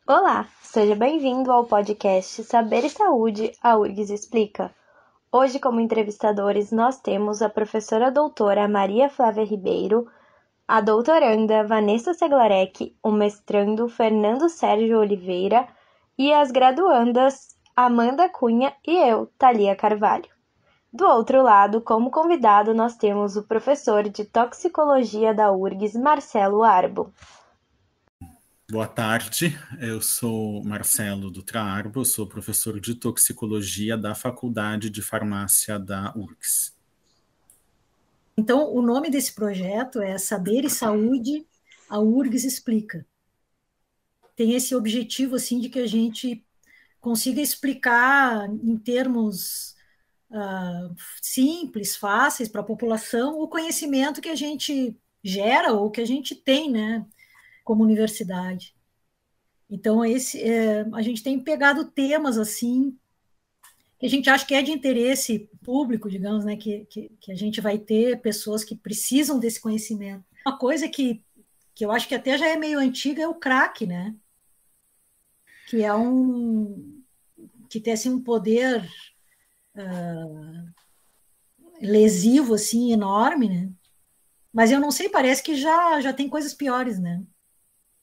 Olá, seja bem-vindo ao podcast Saber e Saúde, a URGS Explica. Hoje, como entrevistadores, nós temos a professora doutora Maria Flávia Ribeiro, a doutoranda Vanessa Seglarec, o mestrando Fernando Sérgio Oliveira e as graduandas Amanda Cunha e eu, Thalia Carvalho. Do outro lado, como convidado, nós temos o professor de toxicologia da URGS, Marcelo Arbo. Boa tarde, eu sou Marcelo Dutra Arbo, sou professor de toxicologia da Faculdade de Farmácia da URGS. Então, o nome desse projeto é Saber e Saúde, a URGS Explica. Tem esse objetivo, assim, de que a gente consiga explicar em termos simples, fáceis para a população, o conhecimento que a gente gera ou que a gente tem, né, como universidade. Então, a gente tem pegado temas, assim, que a gente acha que é de interesse público, digamos, né, que a gente vai ter pessoas que precisam desse conhecimento. Uma coisa que eu acho que até já é meio antiga é o crack, né? Que é que tem assim, um poder lesivo assim enorme, né? Mas eu não sei, parece que já tem coisas piores, né?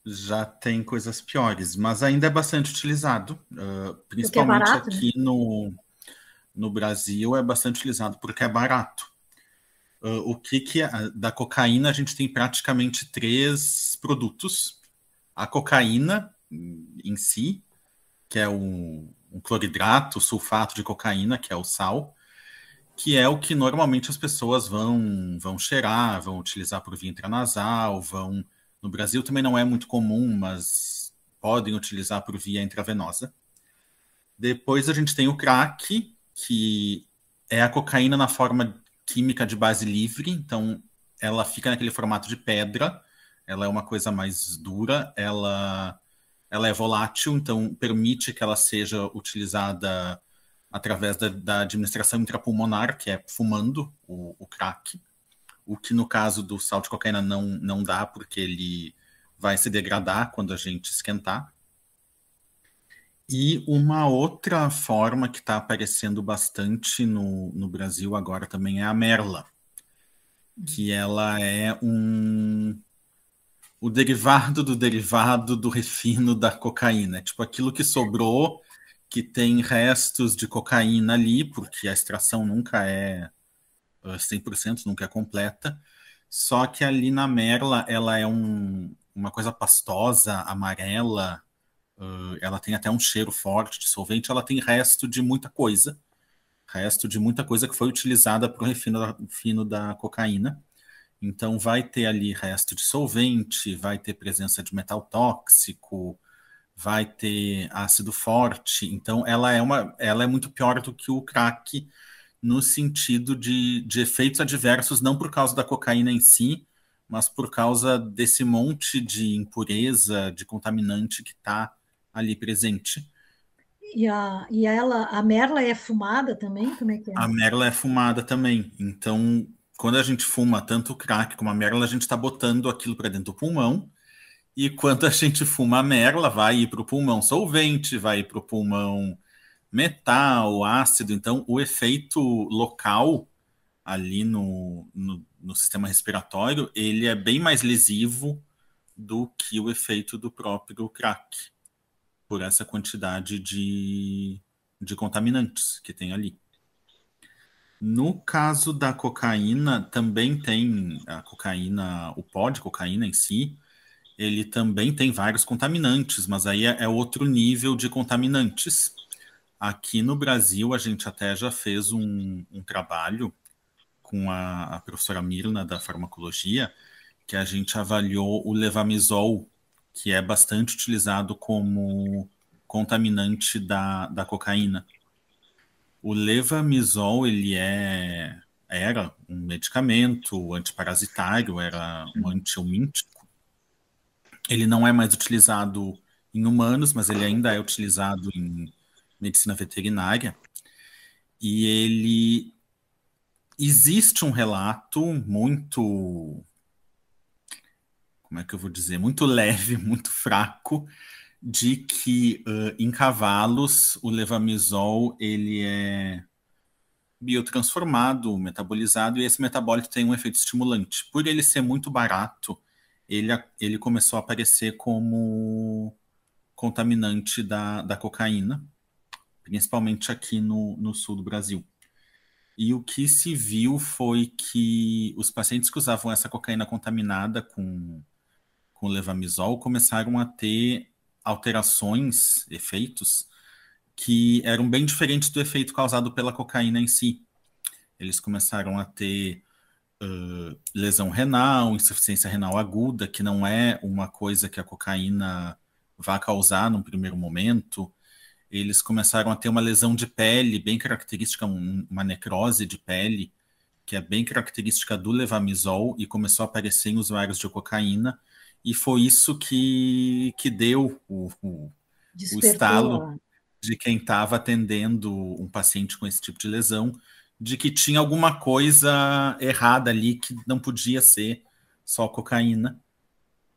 Já tem coisas piores, mas ainda é bastante utilizado, Porque é principalmente barato, né? aqui no Brasil é bastante utilizado porque é barato. O que da cocaína a gente tem praticamente três produtos. A cocaína em si, que é um cloridrato, sulfato de cocaína, que é o sal, que é o que normalmente as pessoas vão cheirar, vão utilizar por via intranasal, vão. No Brasil também não é muito comum, mas podem utilizar por via intravenosa. Depois a gente tem o crack, que é a cocaína na forma química de base livre, então ela fica naquele formato de pedra, ela é uma coisa mais dura, ela é volátil, então permite que ela seja utilizada através da administração intrapulmonar, que é fumando o crack, o que no caso do sal de cocaína não dá, porque ele vai se degradar quando a gente esquentar. E uma outra forma que está aparecendo bastante no Brasil agora também é a merla, que ela é o derivado do derivado do refino da cocaína. É tipo aquilo que sobrou, que tem restos de cocaína ali, porque a extração nunca é 100%, nunca é completa. Só que ali na merla ela é uma coisa pastosa, amarela, ela tem até um cheiro forte de solvente, ela tem resto de muita coisa que foi utilizada para o refino da cocaína. Então vai ter ali resto de solvente, vai ter presença de metal tóxico, vai ter ácido forte. Então ela é muito pior do que o crack no sentido de efeitos adversos, não por causa da cocaína em si, mas por causa desse monte de impureza, de contaminante que está ali presente. A merla é fumada também? Como é que é? A merla é fumada também. Então, quando a gente fuma tanto o crack como a merla, a gente está botando aquilo para dentro do pulmão. E quando a gente fuma a merla, vai ir para o pulmão solvente, vai ir para o pulmão metal, ácido. Então, o efeito local ali no sistema respiratório, ele é bem mais lesivo do que o efeito do próprio crack, por essa quantidade de contaminantes que tem ali. No caso da cocaína, também tem a cocaína, o pó de cocaína em si, ele também tem vários contaminantes, mas aí é outro nível de contaminantes. Aqui no Brasil, a gente até já fez um trabalho com a professora Mirna da farmacologia, que a gente avaliou o levamisol, que é bastante utilizado como contaminante da cocaína. O levamisol, era um medicamento antiparasitário, era um antiomíntico. Ele não é mais utilizado em humanos, mas ele ainda é utilizado em medicina veterinária. E ele existe um relato muito, como é que eu vou dizer, muito leve, muito fraco, de que em cavalos o levamisol ele é biotransformado, metabolizado, e esse metabólito tem um efeito estimulante. Por ele ser muito barato, ele começou a aparecer como contaminante da cocaína, principalmente aqui no sul do Brasil. E o que se viu foi que os pacientes que usavam essa cocaína contaminada com levamisol começaram a ter alterações, efeitos, que eram bem diferentes do efeito causado pela cocaína em si. Eles começaram a ter lesão renal, insuficiência renal aguda, que não é uma coisa que a cocaína vai causar num primeiro momento. Eles começaram a ter uma lesão de pele bem característica, uma necrose de pele, que é bem característica do levamisol, e começou a aparecer em usuários de cocaína, e foi isso que deu o estalo de quem estava atendendo um paciente com esse tipo de lesão, de que tinha alguma coisa errada ali, que não podia ser só cocaína.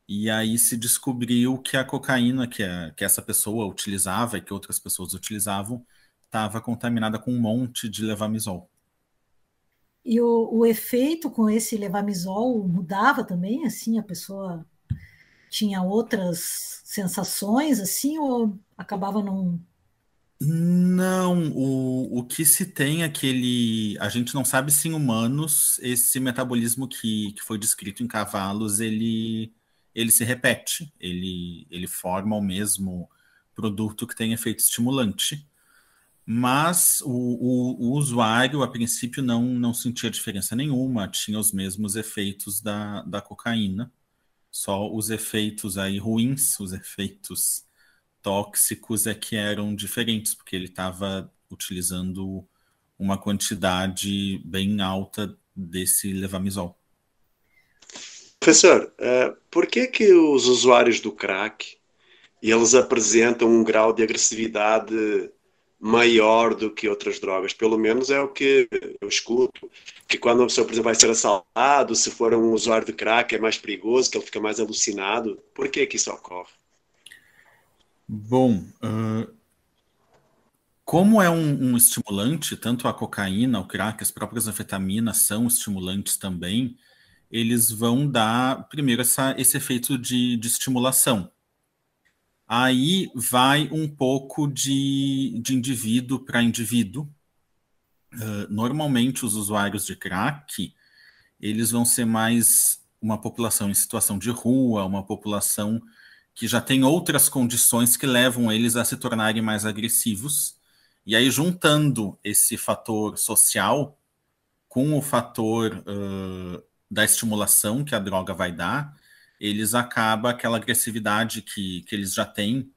E aí se descobriu que a cocaína que essa pessoa utilizava e que outras pessoas utilizavam estava contaminada com um monte de levamisol. E o efeito com esse levamisol mudava também, assim, a pessoa tinha outras sensações, assim, ou acabava não... Não, o que se tem é que a gente não sabe se em humanos esse metabolismo que foi descrito em cavalos, ele se repete, ele forma o mesmo produto que tem efeito estimulante. Mas o usuário, a princípio, não sentia diferença nenhuma, tinha os mesmos efeitos da cocaína, só os efeitos aí ruins, os efeitos tóxicos é que eram diferentes, porque ele estava utilizando uma quantidade bem alta desse levamisol. Professor, por que os usuários do crack eles apresentam um grau de agressividade maior do que outras drogas? Pelo menos é o que eu escuto, que quando uma pessoa, por exemplo, vai ser assaltado, se for um usuário de crack é mais perigoso, que ele fica mais alucinado. Por que isso ocorre? Bom, como é um estimulante, tanto a cocaína, o crack, as próprias anfetaminas são estimulantes também, eles vão dar, primeiro, esse efeito de estimulação. Aí vai um pouco de indivíduo para indivíduo. Normalmente, os usuários de crack, eles vão ser mais uma população em situação de rua, uma população que já tem outras condições que levam eles a se tornarem mais agressivos. E aí, juntando esse fator social com o fator da estimulação que a droga vai dar, eles acabam, aquela agressividade que eles já têm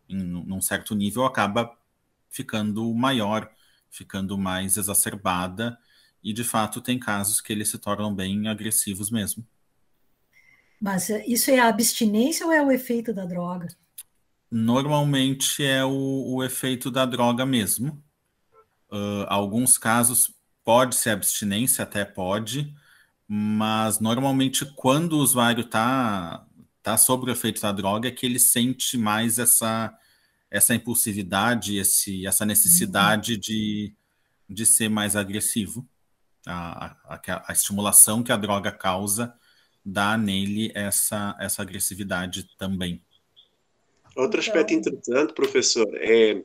num certo nível, acaba ficando maior, ficando mais exacerbada, e de fato tem casos que eles se tornam bem agressivos mesmo. Mas isso é a abstinência ou é o efeito da droga? Normalmente é o efeito da droga mesmo. Alguns casos pode ser abstinência, até pode, mas normalmente quando o usuário está sob o efeito da droga é que ele sente mais essa impulsividade, essa necessidade de ser mais agressivo. A estimulação que a droga causa dá nele essa agressividade também. Outro aspecto interessante, professor, é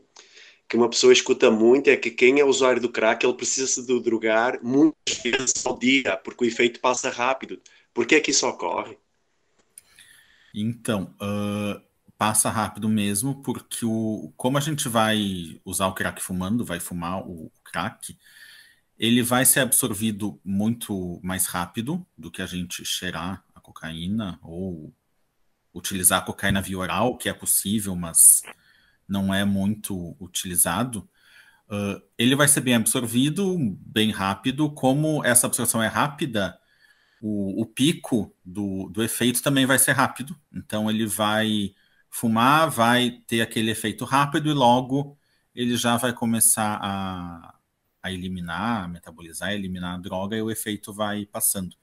que uma pessoa escuta muito é que quem é usuário do crack, ele precisa se drogar muitas vezes ao dia, porque o efeito passa rápido. Por que é que isso ocorre? Então, passa rápido mesmo, porque como a gente vai usar o crack fumando, vai fumar o crack, ele vai ser absorvido muito mais rápido do que a gente cheirar a cocaína ou utilizar a cocaína via oral, que é possível, mas não é muito utilizado. Ele vai ser bem absorvido, bem rápido. Como essa absorção é rápida, o pico do efeito também vai ser rápido. Então ele vai fumar, vai ter aquele efeito rápido e logo ele já vai começar a eliminar, a metabolizar, a eliminar a droga e o efeito vai passando.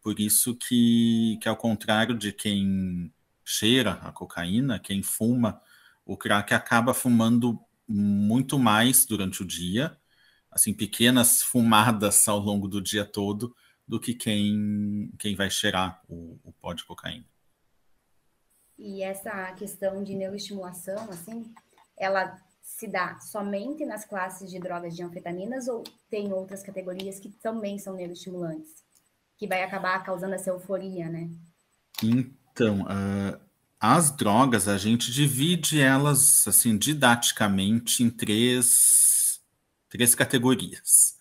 Por isso que ao contrário de quem cheira a cocaína, quem fuma O crack acaba fumando muito mais durante o dia, assim, pequenas fumadas ao longo do dia todo, do que quem vai cheirar o pó de cocaína. E essa questão de neuroestimulação, assim, ela se dá somente nas classes de drogas de anfetaminas ou tem outras categorias que também são neuroestimulantes, que vai acabar causando essa euforia, né? Então, as drogas, a gente divide elas, assim, didaticamente em três categorias.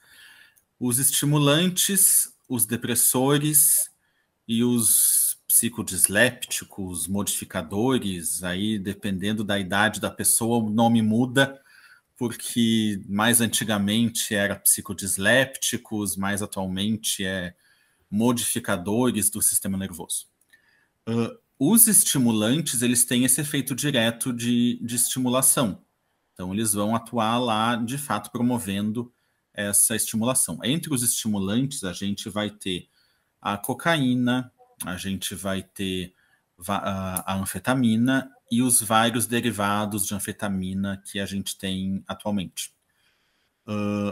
Os estimulantes, os depressores e os psicodislépticos, modificadores, aí dependendo da idade da pessoa, o nome muda, porque mais antigamente era psicodislépticos, mais atualmente é modificadores do sistema nervoso. Os estimulantes, eles têm esse efeito direto de estimulação. Então, eles vão atuar lá, de fato, promovendo essa estimulação. Entre os estimulantes, a gente vai ter a cocaína, a gente vai ter a anfetamina e os vários derivados de anfetamina que a gente tem atualmente.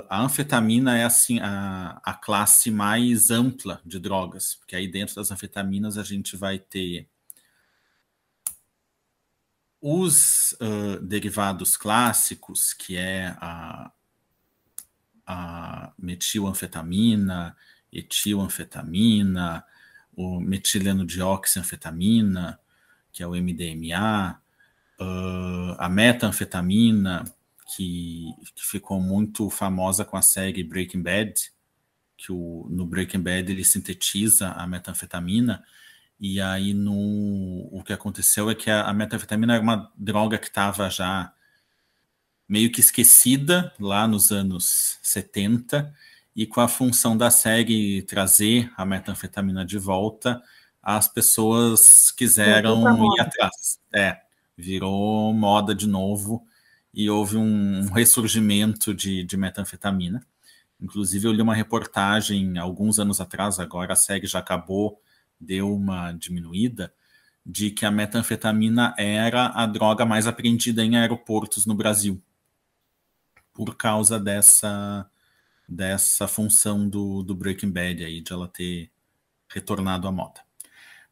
A anfetamina é assim a classe mais ampla de drogas, porque aí dentro das anfetaminas a gente vai ter os derivados clássicos, que é a metilanfetamina, etilanfetamina, o metileno-dioxianfetamina, que é o MDMA, a metanfetamina, que ficou muito famosa com a série Breaking Bad, que no Breaking Bad ele sintetiza a metanfetamina, e aí o que aconteceu é que a metanfetamina era uma droga que estava já meio que esquecida lá nos anos 70, e com a função da série trazer a metanfetamina de volta, as pessoas quiseram ir atrás. Virou moda de novo, e houve um ressurgimento de metanfetamina. Inclusive, eu li uma reportagem alguns anos atrás, agora a série já acabou, deu uma diminuída, de que a metanfetamina era a droga mais apreendida em aeroportos no Brasil, por causa dessa função do Breaking Bad, aí, de ela ter retornado à moda.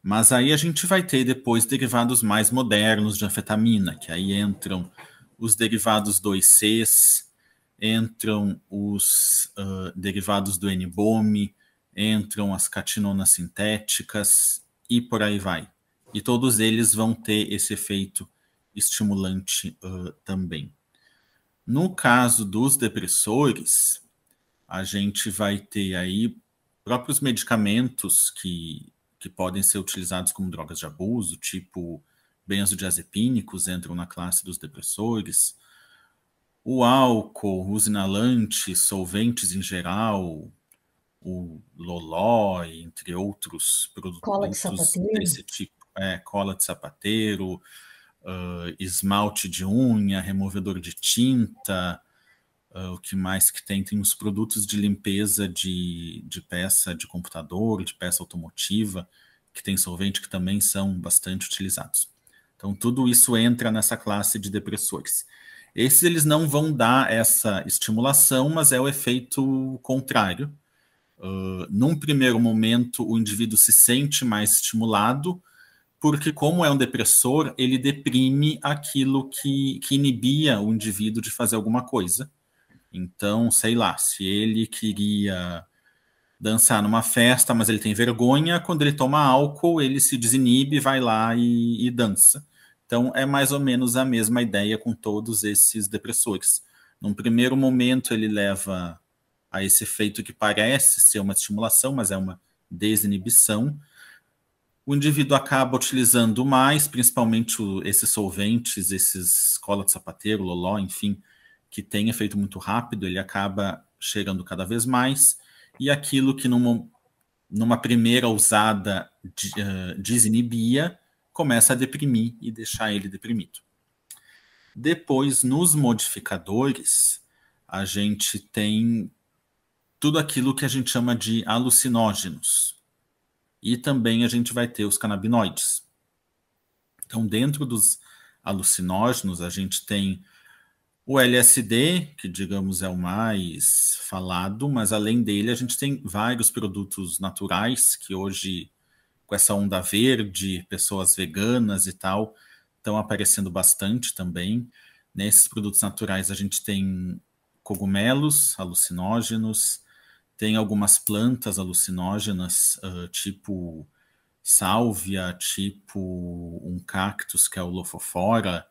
Mas aí a gente vai ter depois derivados mais modernos de anfetamina, que aí entram os derivados 2Cs, entram os derivados do N-Bome, entram as catinonas sintéticas e por aí vai. E todos eles vão ter esse efeito estimulante também. No caso dos depressores, a gente vai ter aí próprios medicamentos que podem ser utilizados como drogas de abuso, tipo benzodiazepínicos entram na classe dos depressores, o álcool, os inalantes, solventes em geral, o loló, entre outros produtos desse tipo, cola de sapateiro, esmalte de unha, removedor de tinta, o que mais que tem? Tem os produtos de limpeza de peça de computador, de peça automotiva, que tem solvente, que também são bastante utilizados. Então, tudo isso entra nessa classe de depressores. Esses eles não vão dar essa estimulação, mas é o efeito contrário. Num primeiro momento, o indivíduo se sente mais estimulado, porque como é um depressor, ele deprime aquilo que inibia o indivíduo de fazer alguma coisa. Então, sei lá, se ele queria dançar numa festa, mas ele tem vergonha, quando ele toma álcool, ele se desinibe, vai lá e dança. Então, é mais ou menos a mesma ideia com todos esses depressores. Num primeiro momento, ele leva a esse efeito que parece ser uma estimulação, mas é uma desinibição. O indivíduo acaba utilizando mais, principalmente esses solventes, esses cola de sapateiro, loló, enfim, que tem efeito muito rápido, ele acaba chegando cada vez mais, e aquilo que numa primeira usada desinibia, começa a deprimir e deixar ele deprimido. Depois, nos modificadores, a gente tem tudo aquilo que a gente chama de alucinógenos. E também a gente vai ter os canabinoides. Então, dentro dos alucinógenos, a gente tem o LSD, que, digamos, é o mais falado, mas além dele a gente tem vários produtos naturais que hoje, com essa onda verde, pessoas veganas e tal, estão aparecendo bastante também. Nesses produtos naturais a gente tem cogumelos alucinógenos, tem algumas plantas alucinógenas, tipo sálvia, tipo um cactus que é o Lophophora.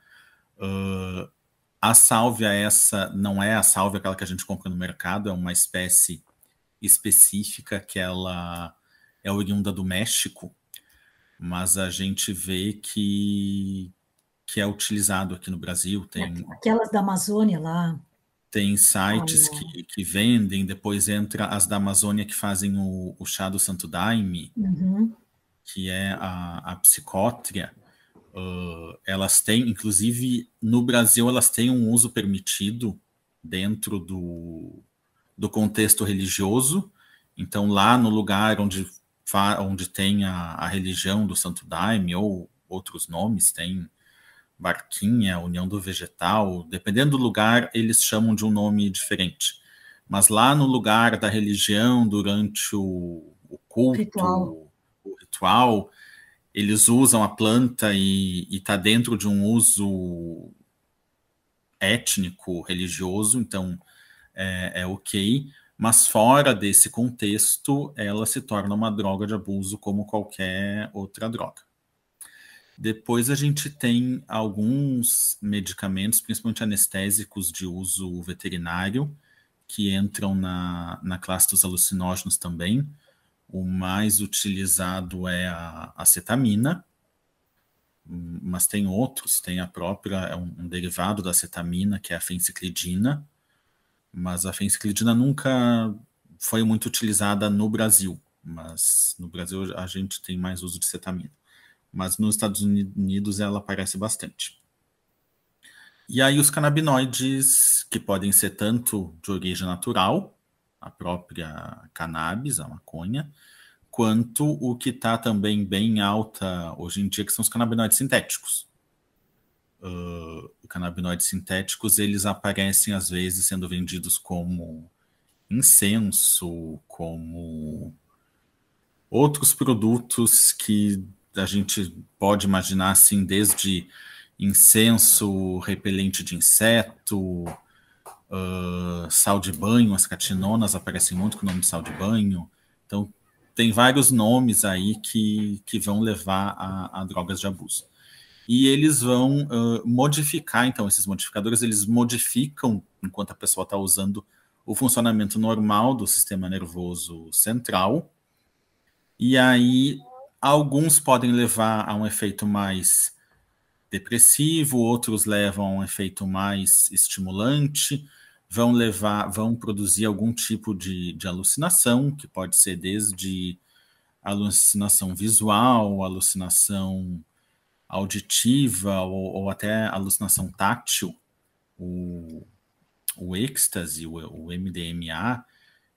A sálvia essa não é a sálvia aquela que a gente compra no mercado, é uma espécie específica que ela é oriunda do México, mas a gente vê que é utilizado aqui no Brasil. Aquelas da Amazônia lá. Tem sites que vendem, depois entra as da Amazônia que fazem o chá do Santo Daime, que é a psicótria. Elas têm, inclusive no Brasil, elas têm um uso permitido dentro do contexto religioso. Então, lá no lugar onde tem a religião do Santo Daime, ou outros nomes, tem Barquinha, União do Vegetal, dependendo do lugar, eles chamam de um nome diferente. Mas lá no lugar da religião, durante o culto, o ritual, eles usam a planta e está dentro de um uso étnico, religioso, então é ok, mas fora desse contexto, ela se torna uma droga de abuso como qualquer outra droga. Depois a gente tem alguns medicamentos, principalmente anestésicos de uso veterinário, que entram na classe dos alucinógenos também. O mais utilizado é a acetamina, mas tem outros, tem a própria, um derivado da acetamina, que é a fenciclidina, mas a fenciclidina nunca foi muito utilizada no Brasil, mas no Brasil a gente tem mais uso de acetamina. Mas nos Estados Unidos ela aparece bastante. E aí os canabinoides, que podem ser tanto de origem natural, a própria cannabis, a maconha, quanto o que está também bem alta hoje em dia, que são os canabinoides sintéticos. Canabinoides sintéticos, eles aparecem às vezes sendo vendidos como incenso, como outros produtos que a gente pode imaginar assim, desde incenso repelente de inseto, sal de banho, as catinonas aparecem muito com o nome de sal de banho. Então, tem vários nomes aí que vão levar a drogas de abuso. E eles vão modificar, então, esses modificadores, eles modificam, enquanto a pessoa está usando, o funcionamento normal do sistema nervoso central. E aí, alguns podem levar a um efeito mais depressivo, outros levam a um efeito mais estimulante, vão produzir algum tipo de alucinação, que pode ser desde alucinação visual, alucinação auditiva ou até alucinação tátil. O êxtase, o MDMA,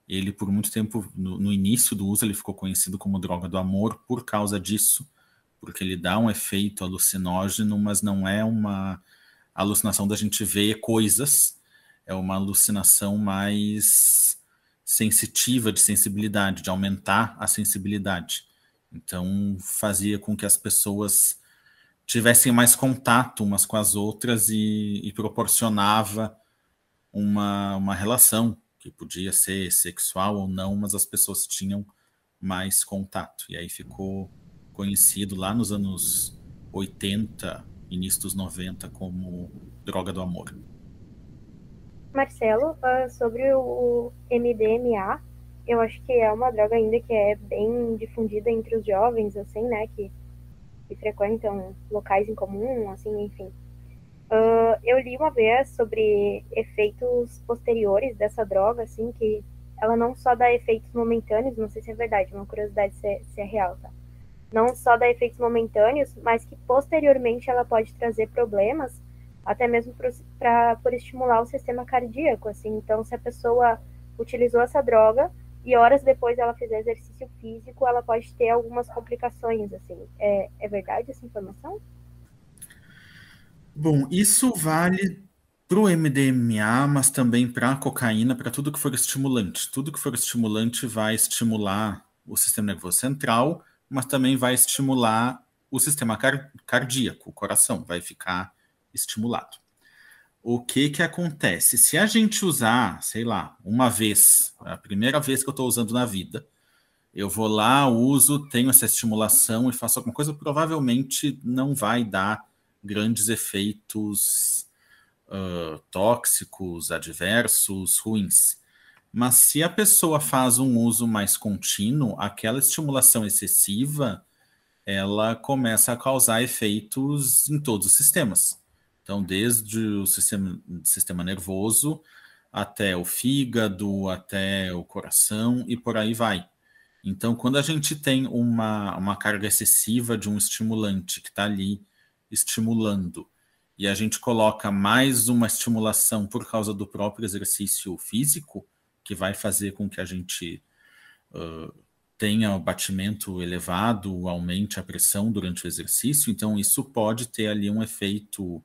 ele por muito tempo, no início do uso, ele ficou conhecido como droga do amor por causa disso, porque ele dá um efeito alucinógeno, mas não é uma alucinação da gente ver coisas, é uma alucinação mais sensitiva, de sensibilidade, de aumentar a sensibilidade. Então, fazia com que as pessoas tivessem mais contato umas com as outras e proporcionava uma relação, que podia ser sexual ou não, mas as pessoas tinham mais contato. E aí ficou conhecido lá nos anos 80, início dos 90, como droga do amor. Marcelo, sobre o MDMA, eu acho que é uma droga ainda que é bem difundida entre os jovens, assim, né, que frequentam locais em comum, assim, enfim. Eu li uma vez sobre efeitos posteriores dessa droga, assim, que ela não só dá efeitos momentâneos, não sei se é verdade, uma curiosidade se é real, tá? Não só dá efeitos momentâneos, mas que posteriormente ela pode trazer problemas, até mesmo por estimular o sistema cardíaco, assim. Então, se a pessoa utilizou essa droga e horas depois ela fizer exercício físico, ela pode ter algumas complicações, assim. É verdade essa informação? Bom, isso vale para o MDMA, mas também para a cocaína, para tudo que for estimulante. Tudo que for estimulante vai estimular o sistema nervoso central, mas também vai estimular o sistema cardíaco, o coração, vai ficar estimulado. O que que acontece? Se a gente usar, sei lá, uma vez, a primeira vez que eu estou usando na vida, eu vou lá, uso, tenho essa estimulação e faço alguma coisa, provavelmente não vai dar grandes efeitos tóxicos, adversos, ruins. Mas se a pessoa faz um uso mais contínuo, aquela estimulação excessiva, ela começa a causar efeitos em todos os sistemas. Então, desde o sistema nervoso até o fígado, até o coração e por aí vai. Então, quando a gente tem uma carga excessiva de um estimulante que está ali estimulando, e a gente coloca mais uma estimulação por causa do próprio exercício físico, que vai fazer com que a gente tenha o batimento elevado, aumente a pressão durante o exercício, então isso pode ter ali um efeito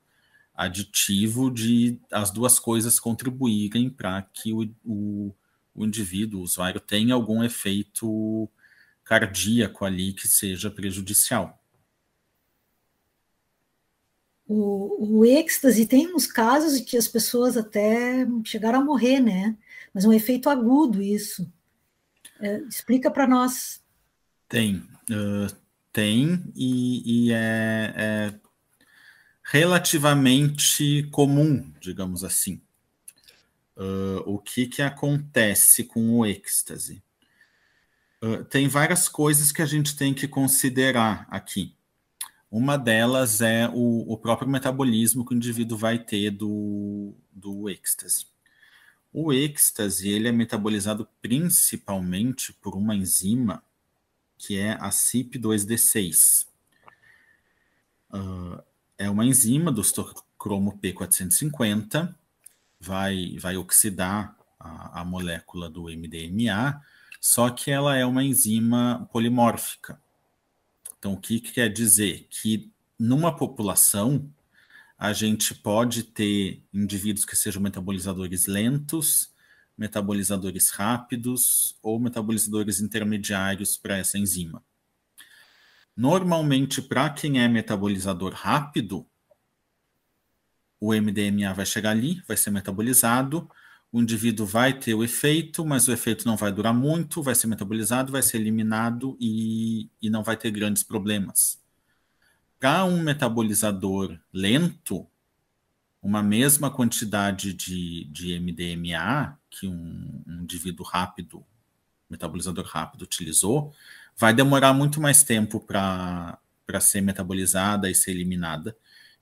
aditivo de as duas coisas contribuírem para que o indivíduo, o usuário, tenha algum efeito cardíaco ali que seja prejudicial. O êxtase tem uns casos em que as pessoas até chegaram a morrer, né? Mas é um efeito agudo isso. Explica para nós. Tem e é relativamente comum, digamos assim. O que acontece com o êxtase? Tem várias coisas que a gente tem que considerar aqui. Uma delas é o próprio metabolismo que o indivíduo vai ter do êxtase. O êxtase ele é metabolizado principalmente por uma enzima que é a CYP2D6. É uma enzima do citocromo P450, vai oxidar a molécula do MDMA, só que ela é uma enzima polimórfica. Então, o que quer dizer? Que numa população, a gente pode ter indivíduos que sejam metabolizadores lentos, metabolizadores rápidos ou metabolizadores intermediários para essa enzima. Normalmente, para quem é metabolizador rápido, o MDMA vai chegar ali, vai ser metabolizado, o indivíduo vai ter o efeito, mas o efeito não vai durar muito, vai ser metabolizado, vai ser eliminado e não vai ter grandes problemas. Para um metabolizador lento, uma mesma quantidade de MDMA que um indivíduo rápido, metabolizador rápido, utilizou, vai demorar muito mais tempo para ser metabolizada e ser eliminada.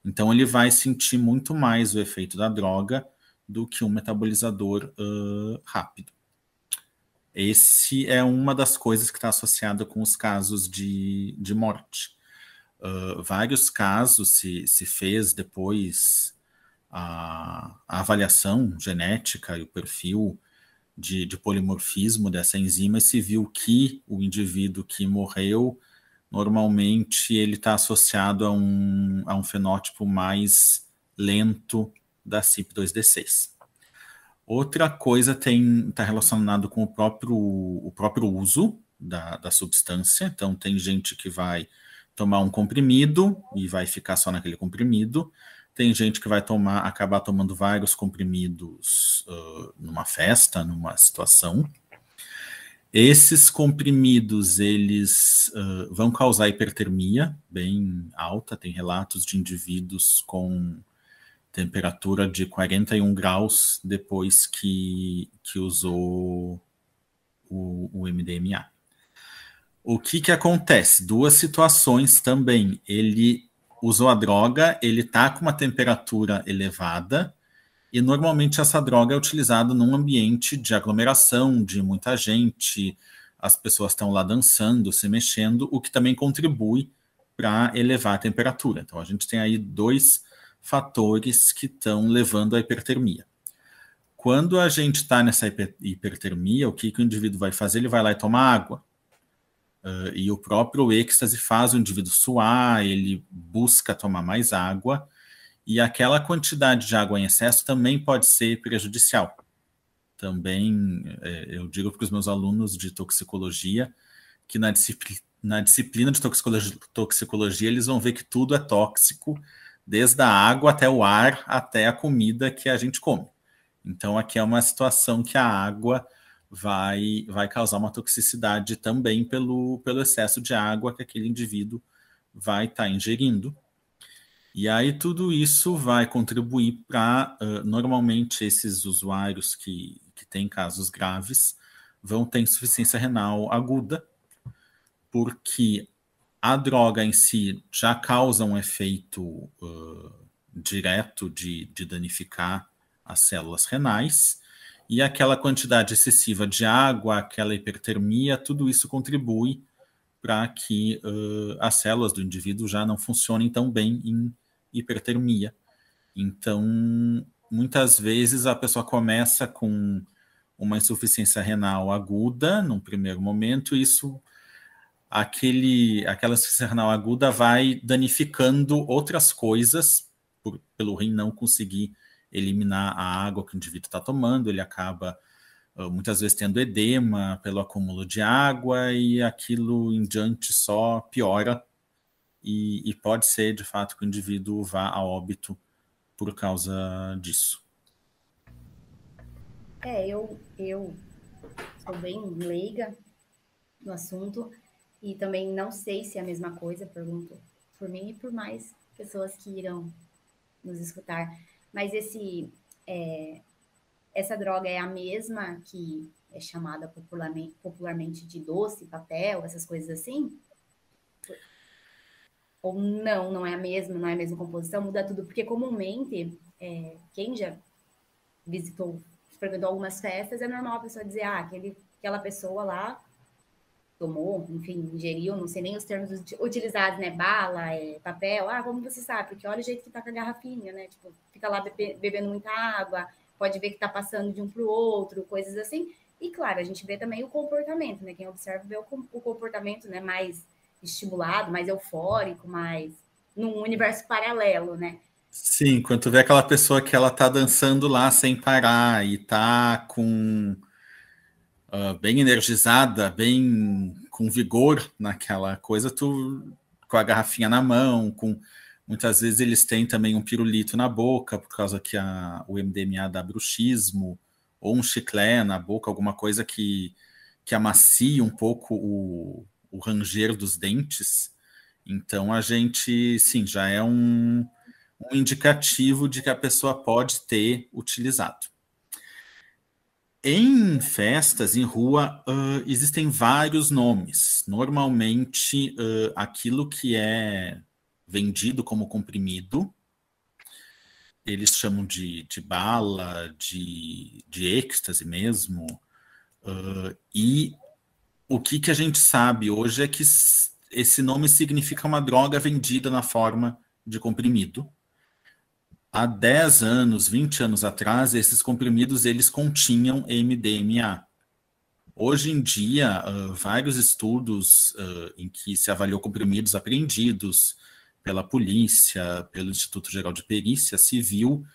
Então, ele vai sentir muito mais o efeito da droga do que um metabolizador rápido. Esse é uma das coisas que está associada com os casos de morte. Vários casos se fez depois a avaliação genética e o perfil de polimorfismo dessa enzima e se viu que o indivíduo que morreu, normalmente ele está associado a um fenótipo mais lento da CYP2D6. Outra coisa está relacionado com o próprio uso da substância. Então, tem gente que vai tomar um comprimido e vai ficar só naquele comprimido. Tem gente que vai acabar tomando vários comprimidos numa festa, numa situação. Esses comprimidos, eles vão causar hipertermia bem alta. Tem relatos de indivíduos com temperatura de 41 graus depois que usou o MDMA. O que acontece? Duas situações também. Ele usou a droga, ele está com uma temperatura elevada e normalmente essa droga é utilizada num ambiente de aglomeração, de muita gente, as pessoas estão lá dançando, se mexendo, o que também contribui para elevar a temperatura. Então a gente tem aí dois fatores que estão levando à hipertermia. Quando a gente está nessa hipertermia, o que o indivíduo vai fazer? Ele vai lá e toma água. E o próprio êxtase faz o indivíduo suar, ele busca tomar mais água, e aquela quantidade de água em excesso também pode ser prejudicial. Também eu digo para os meus alunos de toxicologia que na disciplina de toxicologia eles vão ver que tudo é tóxico, desde a água até o ar, até a comida que a gente come. Então aqui é uma situação que a água vai causar uma toxicidade também pelo excesso de água que aquele indivíduo vai estar ingerindo. E aí tudo isso vai contribuir para, normalmente, esses usuários que têm casos graves vão ter insuficiência renal aguda, porque a droga em si já causa um efeito direto de danificar as células renais, e aquela quantidade excessiva de água, aquela hipertermia, tudo isso contribui para que as células do indivíduo já não funcionem tão bem em hipertermia. Então, muitas vezes a pessoa começa com uma insuficiência renal aguda num primeiro momento, e aquela insuficiência renal aguda vai danificando outras coisas pelo rim não conseguir eliminar a água que o indivíduo está tomando. Ele acaba muitas vezes tendo edema pelo acúmulo de água, e aquilo em diante só piora, e pode ser de fato que o indivíduo vá a óbito por causa disso. Eu sou bem leiga no assunto e também não sei se é a mesma coisa, pergunto por mim e por mais pessoas que irão nos escutar. Mas essa droga é a mesma que é chamada popularmente de doce, papel, essas coisas assim? Ou não é a mesma, não é a mesma composição, muda tudo? Porque comumente, quem já frequentou algumas festas, é normal a pessoa dizer, aquela pessoa lá tomou, enfim, ingeriu, não sei nem os termos utilizados, né? Bala, papel, como você sabe? Porque olha o jeito que tá com a garrafinha, né? Tipo, fica lá bebendo muita água, pode ver que tá passando de um pro outro, coisas assim. E claro, a gente vê também o comportamento, né? Quem observa vê o comportamento, né? Mais estimulado, mais eufórico, mais num universo paralelo, né? Sim, quando tu vê aquela pessoa que ela tá dançando lá sem parar e tá com bem energizada, bem com vigor naquela coisa, tu com a garrafinha na mão, muitas vezes eles têm também um pirulito na boca, por causa que o MDMA dá bruxismo, ou um chiclete na boca, alguma coisa que amacia um pouco o ranger dos dentes. Então a gente, sim, já é um indicativo de que a pessoa pode ter utilizado. Em festas, em rua, existem vários nomes. Normalmente, aquilo que é vendido como comprimido, eles chamam de bala, de êxtase mesmo. E o que a gente sabe hoje é que esse nome significa uma droga vendida na forma de comprimido. Há 10 anos, 20 anos atrás, esses comprimidos eles continham MDMA. Hoje em dia, vários estudos em que se avaliou comprimidos apreendidos pela polícia, pelo Instituto Geral de Perícia, se viu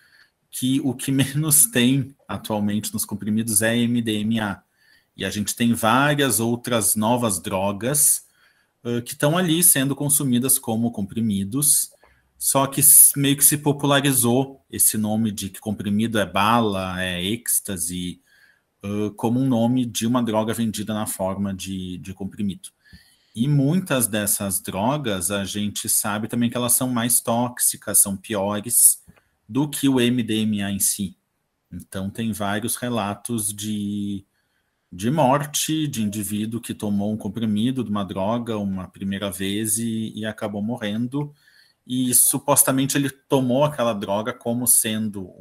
que o que menos tem atualmente nos comprimidos é MDMA. E a gente tem várias outras novas drogas que estão ali sendo consumidas como comprimidos, só que meio que se popularizou esse nome de que comprimido é bala, é êxtase, como um nome de uma droga vendida na forma de comprimido. E muitas dessas drogas, a gente sabe também que elas são mais tóxicas, são piores do que o MDMA em si. Então tem vários relatos de morte de indivíduo que tomou um comprimido de uma droga uma primeira vez e acabou morrendo. E supostamente ele tomou aquela droga como sendo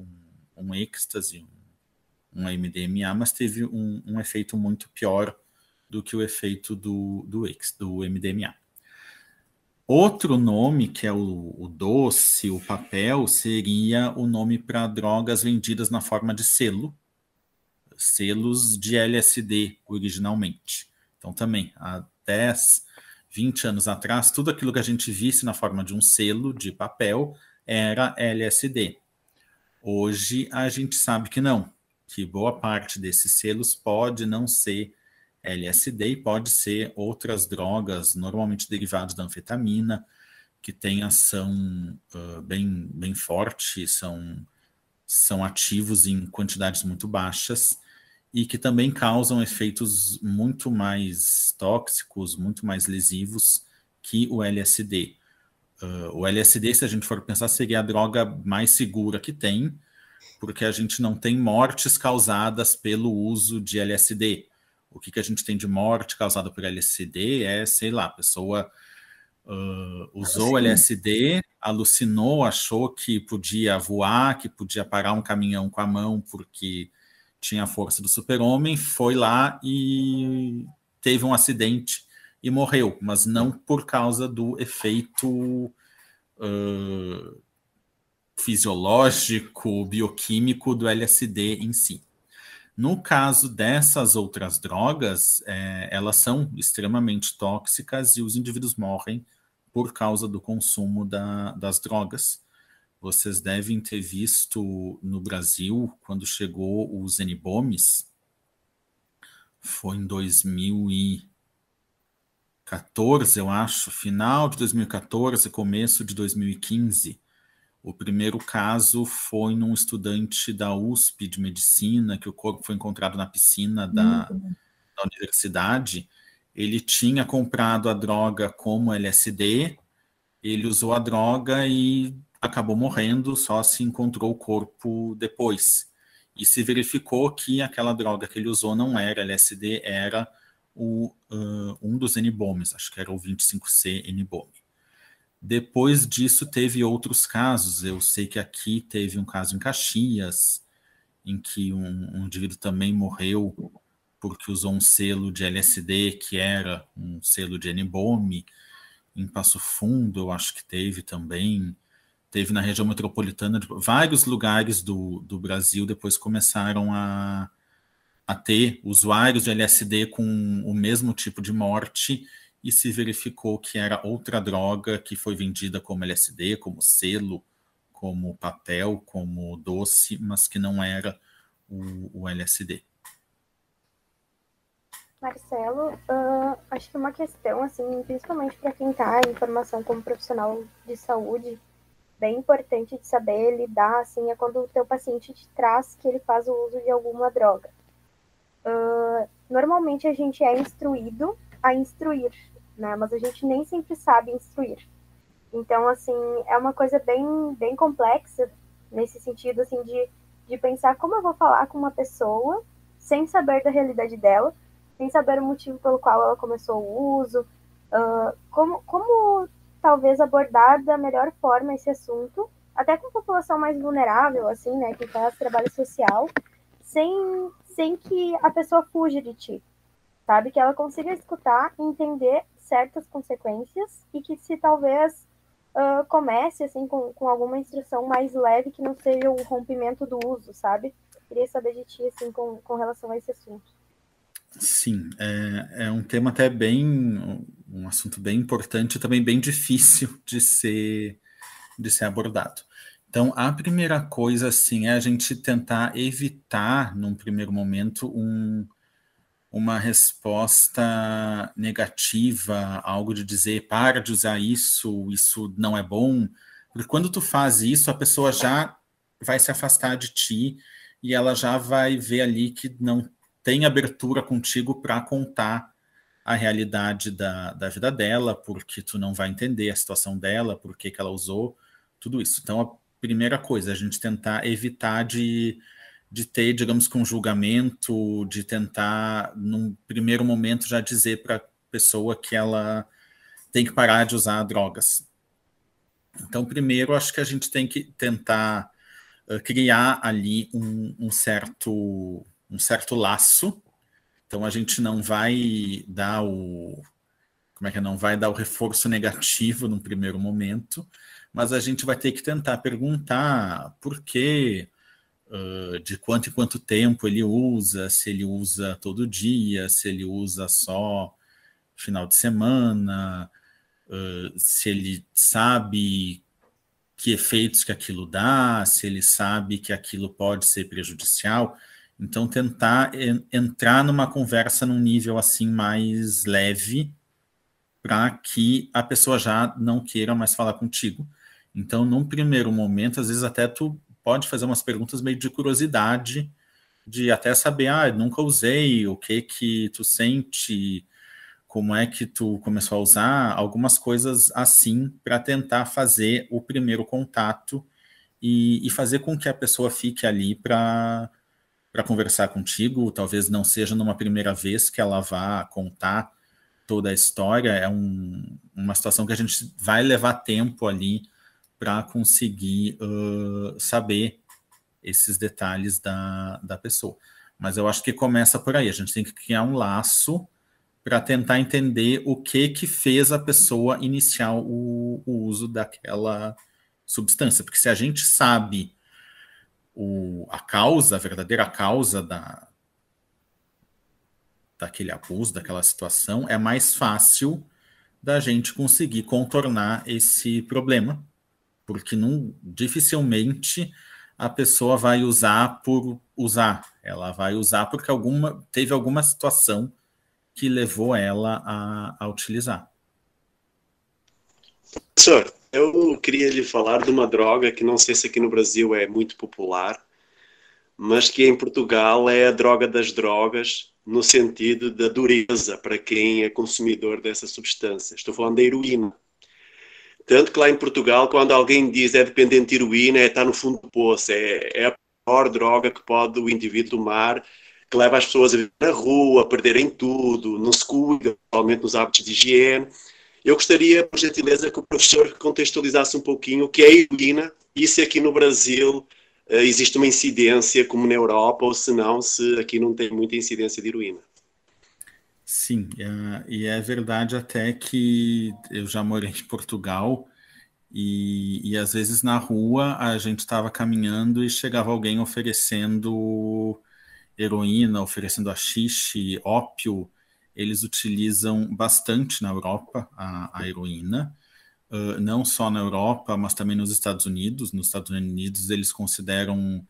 um êxtase, um MDMA, mas teve um efeito muito pior do que o efeito do MDMA. Outro nome, que é o doce, o papel, seria o nome para drogas vendidas na forma de selos de LSD originalmente. Então também, há 10, 20 anos atrás, tudo aquilo que a gente visse na forma de um selo de papel era LSD. Hoje a gente sabe que não, que boa parte desses selos pode não ser LSD e pode ser outras drogas, normalmente derivadas da anfetamina, que têm ação bem forte, são ativos em quantidades muito baixas e que também causam efeitos muito mais tóxicos, muito mais lesivos que o LSD. O LSD, se a gente for pensar, seria a droga mais segura que tem, porque a gente não tem mortes causadas pelo uso de LSD. O que a gente tem de morte causada por LSD é, sei lá, a pessoa usou LSD, alucinou, achou que podia voar, que podia parar um caminhão com a mão porque tinha a força do super-homem, foi lá e teve um acidente e morreu, mas não por causa do efeito fisiológico, bioquímico do LSD em si. No caso dessas outras drogas, elas são extremamente tóxicas e os indivíduos morrem por causa do consumo das drogas. Vocês devem ter visto no Brasil, quando chegou o Zenibomes, foi em 2014, eu acho, final de 2014, começo de 2015. O primeiro caso foi num estudante da USP de medicina, que o corpo foi encontrado na piscina da universidade. Ele tinha comprado a droga como LSD, ele usou a droga e acabou morrendo, só se encontrou o corpo depois. E se verificou que aquela droga que ele usou não era LSD, era um dos N-bomes, acho que era o 25C N-bome. Depois disso, teve outros casos. Eu sei que aqui teve um caso em Caxias, em que um indivíduo também morreu porque usou um selo de LSD, que era um selo de N-bome. Em Passo Fundo, eu acho que teve também. Teve na região metropolitana. Vários lugares do Brasil depois começaram a ter usuários de LSD com o mesmo tipo de morte, e se verificou que era outra droga que foi vendida como LSD, como selo, como papel, como doce, mas que não era o LSD. Marcelo, acho que uma questão, assim, principalmente para quem está em formação como profissional de saúde, bem importante de saber lidar, assim, é quando o teu paciente te traz que ele faz o uso de alguma droga. Normalmente a gente é instruído a instruir, né? Mas a gente nem sempre sabe instruir. Então, assim, é uma coisa bem complexa nesse sentido, assim, de pensar como eu vou falar com uma pessoa sem saber da realidade dela, sem saber o motivo pelo qual ela começou o uso, como talvez abordar da melhor forma esse assunto, até com a população mais vulnerável, assim, né, que faz trabalho social, sem que a pessoa fuja de ti, sabe? Que ela consiga escutar e entender certas consequências e que se talvez comece, assim, com alguma instrução mais leve que não seja o rompimento do uso, sabe? Queria saber de ti, assim, com relação a esse assunto. Sim, é um tema até um assunto bem importante e também bem difícil de ser abordado. Então, a primeira coisa, assim, é a gente tentar evitar, num primeiro momento, uma resposta negativa, algo de dizer, para de usar isso não é bom, porque quando tu faz isso, a pessoa já vai se afastar de ti e ela já vai ver ali que não tem abertura contigo para contar a realidade da vida dela, porque tu não vai entender a situação dela, por que ela usou, tudo isso. Então, a primeira coisa, a gente tentar evitar de ter, digamos, um julgamento, de tentar, num primeiro momento, já dizer para a pessoa que ela tem que parar de usar drogas. Então, primeiro, acho que a gente tem que tentar criar ali um certo laço. Então, a gente não vai dar não vai dar o reforço negativo no primeiro momento, mas a gente vai ter que tentar perguntar por quê, de quanto em quanto tempo ele usa, se ele usa todo dia, se ele usa só final de semana, se ele sabe que efeitos que aquilo dá, se ele sabe que aquilo pode ser prejudicial. Então, tentar entrar numa conversa num nível assim mais leve, para que a pessoa já não queira mais falar contigo. Então, num primeiro momento, às vezes até tu pode fazer umas perguntas meio de curiosidade, de até saber, nunca usei, o que tu sente, como é que tu começou a usar, algumas coisas assim, para tentar fazer o primeiro contato e fazer com que a pessoa fique ali para conversar contigo. Talvez não seja numa primeira vez que ela vá contar toda a história, é uma situação que a gente vai levar tempo ali para conseguir saber esses detalhes da pessoa. Mas eu acho que começa por aí, a gente tem que criar um laço para tentar entender o que fez a pessoa iniciar o uso daquela substância. Porque se a gente sabe a verdadeira causa daquele abuso, daquela situação, é mais fácil da gente conseguir contornar esse problema, porque dificilmente a pessoa vai usar por usar, ela vai usar porque teve alguma situação que levou ela a utilizar. Professor, eu queria lhe falar de uma droga que não sei se aqui no Brasil é muito popular, mas que em Portugal é a droga das drogas, no sentido da dureza para quem é consumidor dessa substância. Estou falando da heroína. Tanto que lá em Portugal, quando alguém diz é dependente de heroína, está no fundo do poço, é a pior droga que pode o indivíduo tomar, que leva as pessoas a viver na rua, a perderem tudo, não se cuida, principalmente nos hábitos de higiene. Eu gostaria, por gentileza, que o professor contextualizasse um pouquinho o que é a heroína e se aqui no Brasil existe uma incidência como na Europa, ou se não, se aqui não tem muita incidência de heroína. Sim, e é verdade até que eu já morei em Portugal e às vezes na rua a gente estava caminhando e chegava alguém oferecendo heroína, oferecendo haxixe, ópio. Eles utilizam bastante na Europa a heroína, não só na Europa, mas também nos Estados Unidos. Nos Estados Unidos eles consideram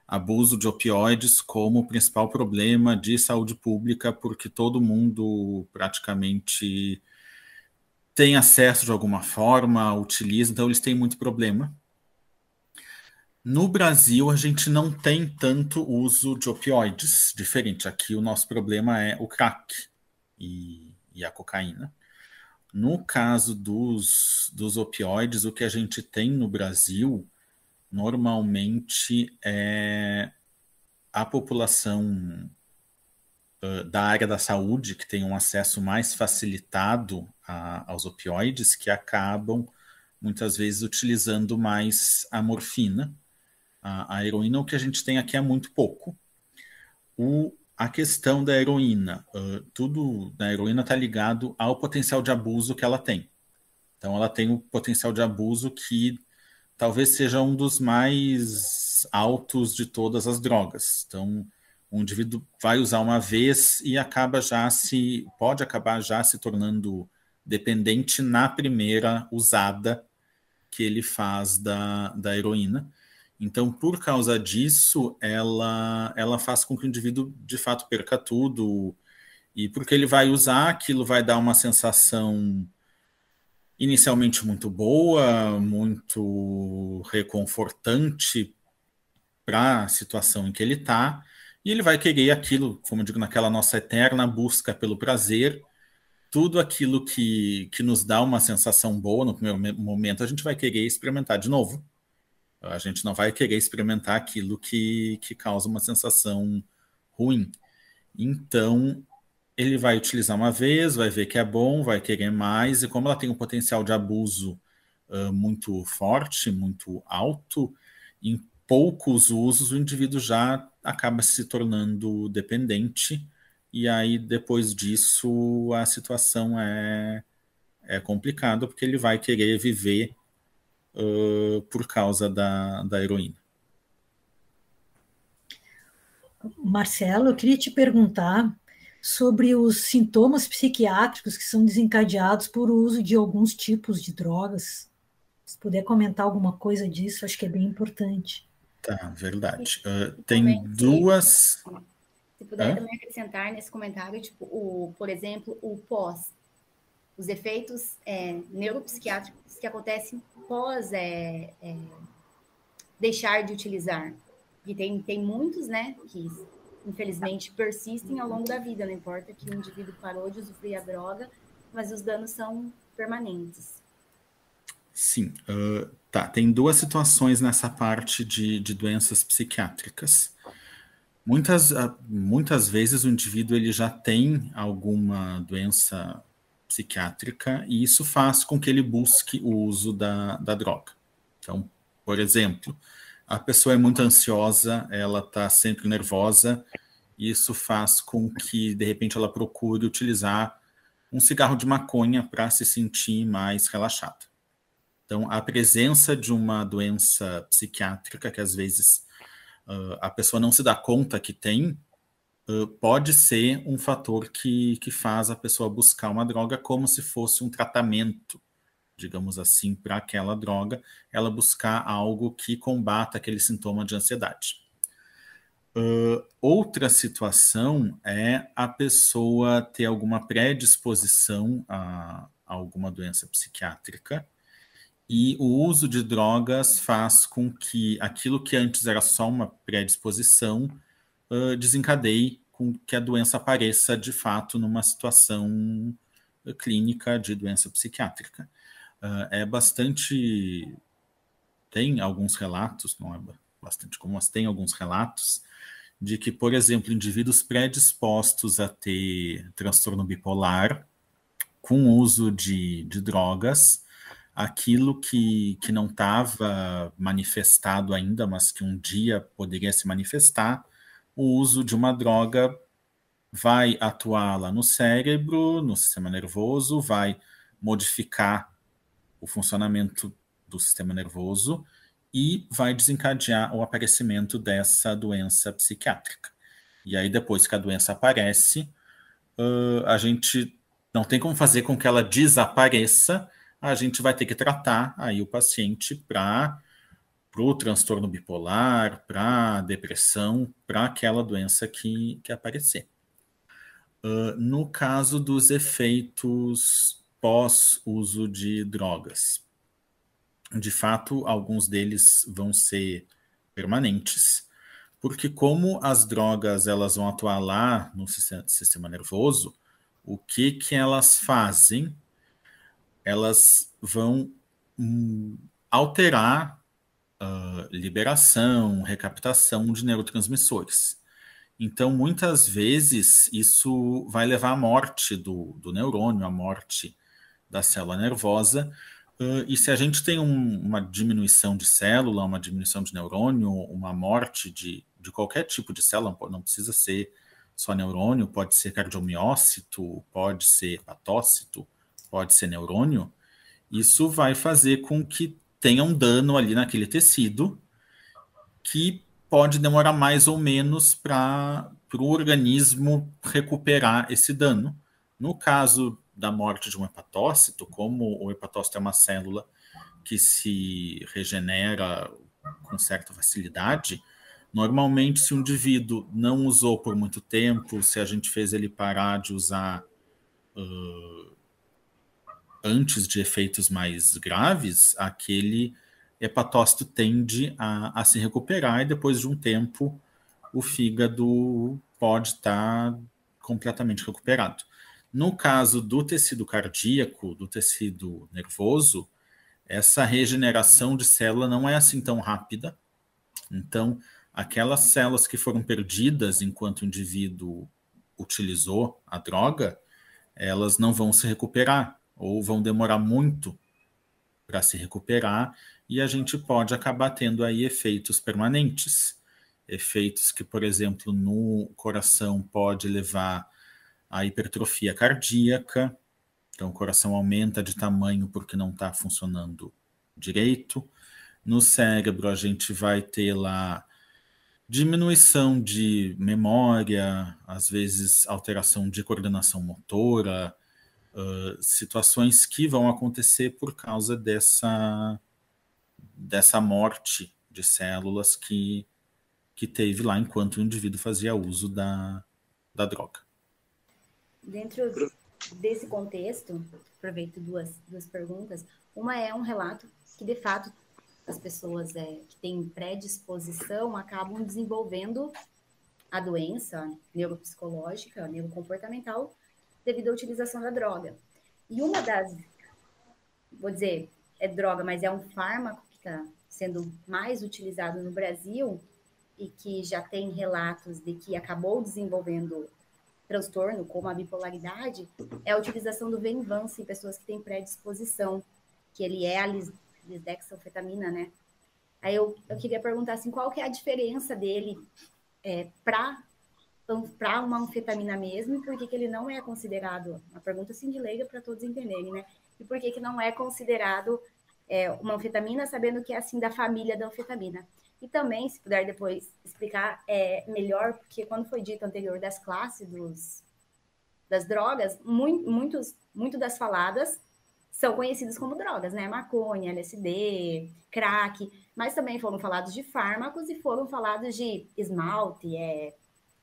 abuso de opioides como o principal problema de saúde pública, porque todo mundo praticamente tem acesso de alguma forma, utiliza, então eles têm muito problema. No Brasil, a gente não tem tanto uso de opioides, diferente. Aqui o nosso problema é o crack e a cocaína. No caso dos opioides, o que a gente tem no Brasil normalmente é a população da área da saúde, que tem um acesso mais facilitado aos opioides, que acabam, muitas vezes, utilizando mais a morfina. A heroína, o que a gente tem aqui é muito pouco. A questão da heroína, tudo na heroína está ligado ao potencial de abuso que ela tem. Então, ela tem o potencial de abuso que talvez seja um dos mais altos de todas as drogas. Então, o indivíduo vai usar uma vez e pode acabar já se tornando dependente na primeira usada que ele faz da heroína. Então, por causa disso, ela faz com que o indivíduo, de fato, perca tudo. E porque ele vai usar, aquilo vai dar uma sensação inicialmente muito boa, muito reconfortante para a situação em que ele está, e ele vai querer aquilo, como eu digo, naquela nossa eterna busca pelo prazer, tudo aquilo que nos dá uma sensação boa no primeiro momento, a gente vai querer experimentar de novo. A gente não vai querer experimentar aquilo que causa uma sensação ruim. Então, ele vai utilizar uma vez, vai ver que é bom, vai querer mais, e como ela tem um potencial de abuso muito forte, muito alto, em poucos usos o indivíduo já acaba se tornando dependente, e aí depois disso a situação é complicada, porque ele vai querer viver por causa da heroína. Marcelo, eu queria te perguntar sobre os sintomas psiquiátricos que são desencadeados por uso de alguns tipos de drogas. Se puder comentar alguma coisa disso, acho que é bem importante. Tá, verdade. Tem Também, duas... Se puder também acrescentar nesse comentário, tipo, por exemplo, o pós, os efeitos neuropsiquiátricos que acontecem pós deixar de utilizar. E tem muitos, né, que infelizmente persistem ao longo da vida, não importa que o indivíduo parou de usufruir a droga, mas os danos são permanentes. Sim, tá. Tem duas situações nessa parte de doenças psiquiátricas. Muitas vezes o indivíduo ele já tem alguma doença psiquiátrica e isso faz com que ele busque o uso da droga. Então, por exemplo, a pessoa é muito ansiosa, ela está sempre nervosa, e isso faz com que, de repente, ela procure utilizar um cigarro de maconha para se sentir mais relaxada. Então, a presença de uma doença psiquiátrica, que às vezes a pessoa não se dá conta que tem, pode ser um fator que faz a pessoa buscar uma droga como se fosse um tratamento, digamos assim, para aquela droga, ela buscar algo que combata aquele sintoma de ansiedade. Outra situação é a pessoa ter alguma predisposição a alguma doença psiquiátrica e o uso de drogas faz com que aquilo que antes era só uma predisposição desencadeie com que a doença apareça de fato numa situação clínica de doença psiquiátrica. É bastante... Tem alguns relatos, não é bastante comum, mas tem alguns relatos de que, por exemplo, indivíduos predispostos a ter transtorno bipolar com uso de drogas, aquilo que não estava manifestado ainda, mas que um dia poderia se manifestar, o uso de uma droga vai atuar lá no cérebro, no sistema nervoso, vai modificar o funcionamento do sistema nervoso e vai desencadear o aparecimento dessa doença psiquiátrica. E aí, depois que a doença aparece, a gente não tem como fazer com que ela desapareça, a gente vai ter que tratar aí o paciente para o transtorno bipolar, para a depressão, para aquela doença que aparecer. No caso dos efeitos pós-uso de drogas, de fato, alguns deles vão ser permanentes, porque como as drogas elas vão atuar lá no sistema nervoso, o que elas fazem? Elas vão alterar liberação, recaptação de neurotransmissores. Então, muitas vezes, isso vai levar à morte do neurônio, à morte da célula nervosa. E se a gente tem uma diminuição de célula, uma diminuição de neurônio, uma morte de qualquer tipo de célula, não precisa ser só neurônio, pode ser cardiomiócito, pode ser hepatócito, pode ser neurônio, isso vai fazer com que tenha um dano ali naquele tecido que pode demorar mais ou menos para o organismo recuperar esse dano. No caso da morte de um hepatócito, como o hepatócito é uma célula que se regenera com certa facilidade, normalmente se o indivíduo não usou por muito tempo, se a gente fez ele parar de usar antes de efeitos mais graves, aquele hepatócito tende a se recuperar e depois de um tempo o fígado pode estar completamente recuperado. No caso do tecido cardíaco, do tecido nervoso, essa regeneração de célula não é assim tão rápida. Então, aquelas células que foram perdidas enquanto o indivíduo utilizou a droga, elas não vão se recuperar ou vão demorar muito para se recuperar e a gente pode acabar tendo aí efeitos permanentes. Efeitos que, por exemplo, no coração pode levar à hipertrofia cardíaca, então o coração aumenta de tamanho porque não está funcionando direito. No cérebro a gente vai ter lá diminuição de memória, às vezes alteração de coordenação motora, situações que vão acontecer por causa dessa dessa morte de células que teve lá enquanto o indivíduo fazia uso da droga. Dentro desse contexto, aproveito duas perguntas. Uma é um relato que, de fato, as pessoas que têm predisposição acabam desenvolvendo a doença neuropsicológica, neurocomportamental, devido à utilização da droga. E uma das, vou dizer, é droga, mas é um fármaco que está sendo mais utilizado no Brasil e que já tem relatos de que acabou desenvolvendo transtorno, como a bipolaridade, é a utilização do Venvanse em pessoas que têm predisposição, que ele é a lisdexanfetamina, né? Aí eu queria perguntar assim, qual que é a diferença dele para uma anfetamina mesmo, e por que ele não é considerado, uma pergunta assim de leiga para todos entenderem, né? E por que não é considerado uma anfetamina, sabendo que é assim da família da anfetamina? E também, se puder depois explicar melhor, porque quando foi dito anterior das classes das drogas, muito das faladas são conhecidas como drogas, né? Maconha, LSD, crack, mas também foram falados de fármacos e foram falados de esmalte,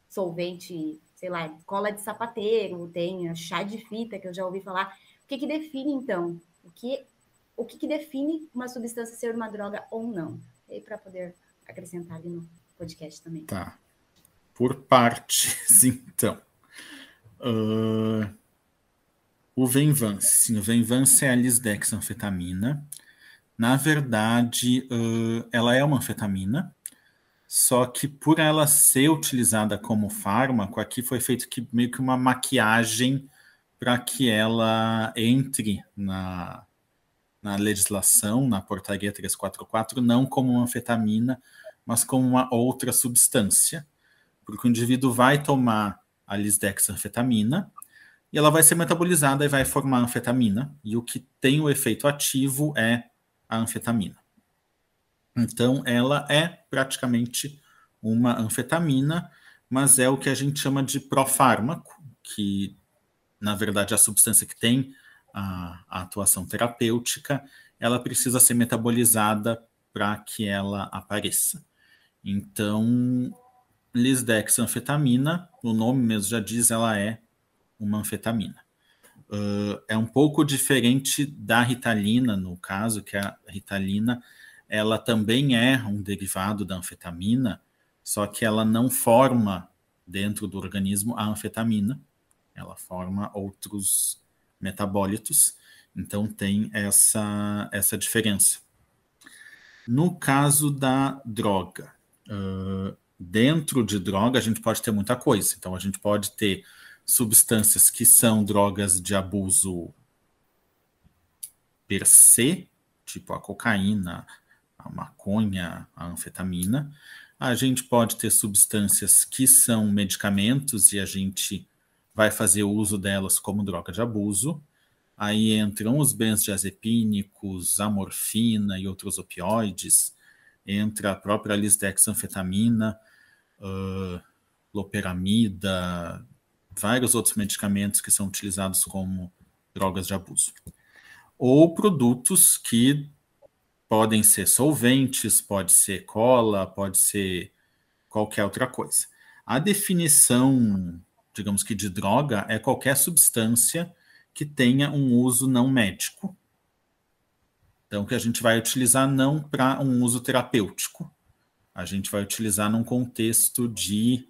solvente, sei lá, cola de sapateiro, tem chá de fita, que eu já ouvi falar. O que define, então? O que define uma substância ser uma droga ou não? E aí, para poder acrescentar ali no podcast também. Tá. Por partes, então. O Venvanse. Sim, o Venvanse é a lisdexanfetamina. Na verdade, ela é uma anfetamina, só que por ela ser utilizada como fármaco, aqui foi feito meio que uma maquiagem para que ela entre na legislação, na portaria 344, não como uma anfetamina, mas como uma outra substância, porque o indivíduo vai tomar a lisdexanfetamina e ela vai ser metabolizada e vai formar anfetamina, e o que tem o efeito ativo é a anfetamina. Então, ela é praticamente uma anfetamina, mas é o que a gente chama de profármaco, que, na verdade, a substância que tem a atuação terapêutica, ela precisa ser metabolizada para que ela apareça. Então, lisdexanfetamina, o nome mesmo já diz, ela é uma anfetamina. É um pouco diferente da Ritalina, no caso, que a Ritalina ela também é um derivado da anfetamina, só que ela não forma dentro do organismo a anfetamina, ela forma outros metabólitos, então tem essa diferença. No caso da droga, dentro de droga a gente pode ter muita coisa, então a gente pode ter substâncias que são drogas de abuso per se, tipo a cocaína, a maconha, a anfetamina. A gente pode ter substâncias que são medicamentos e a gente vai fazer uso delas como droga de abuso. Aí entram os benzodiazepínicos, a morfina e outros opioides, entra a própria lisdexanfetamina, loperamida, vários outros medicamentos que são utilizados como drogas de abuso. Ou produtos que podem ser solventes, pode ser cola, pode ser qualquer outra coisa. A definição, digamos que de droga, é qualquer substância que tenha um uso não médico. Então, que a gente vai utilizar não para um uso terapêutico. A gente vai utilizar num contexto de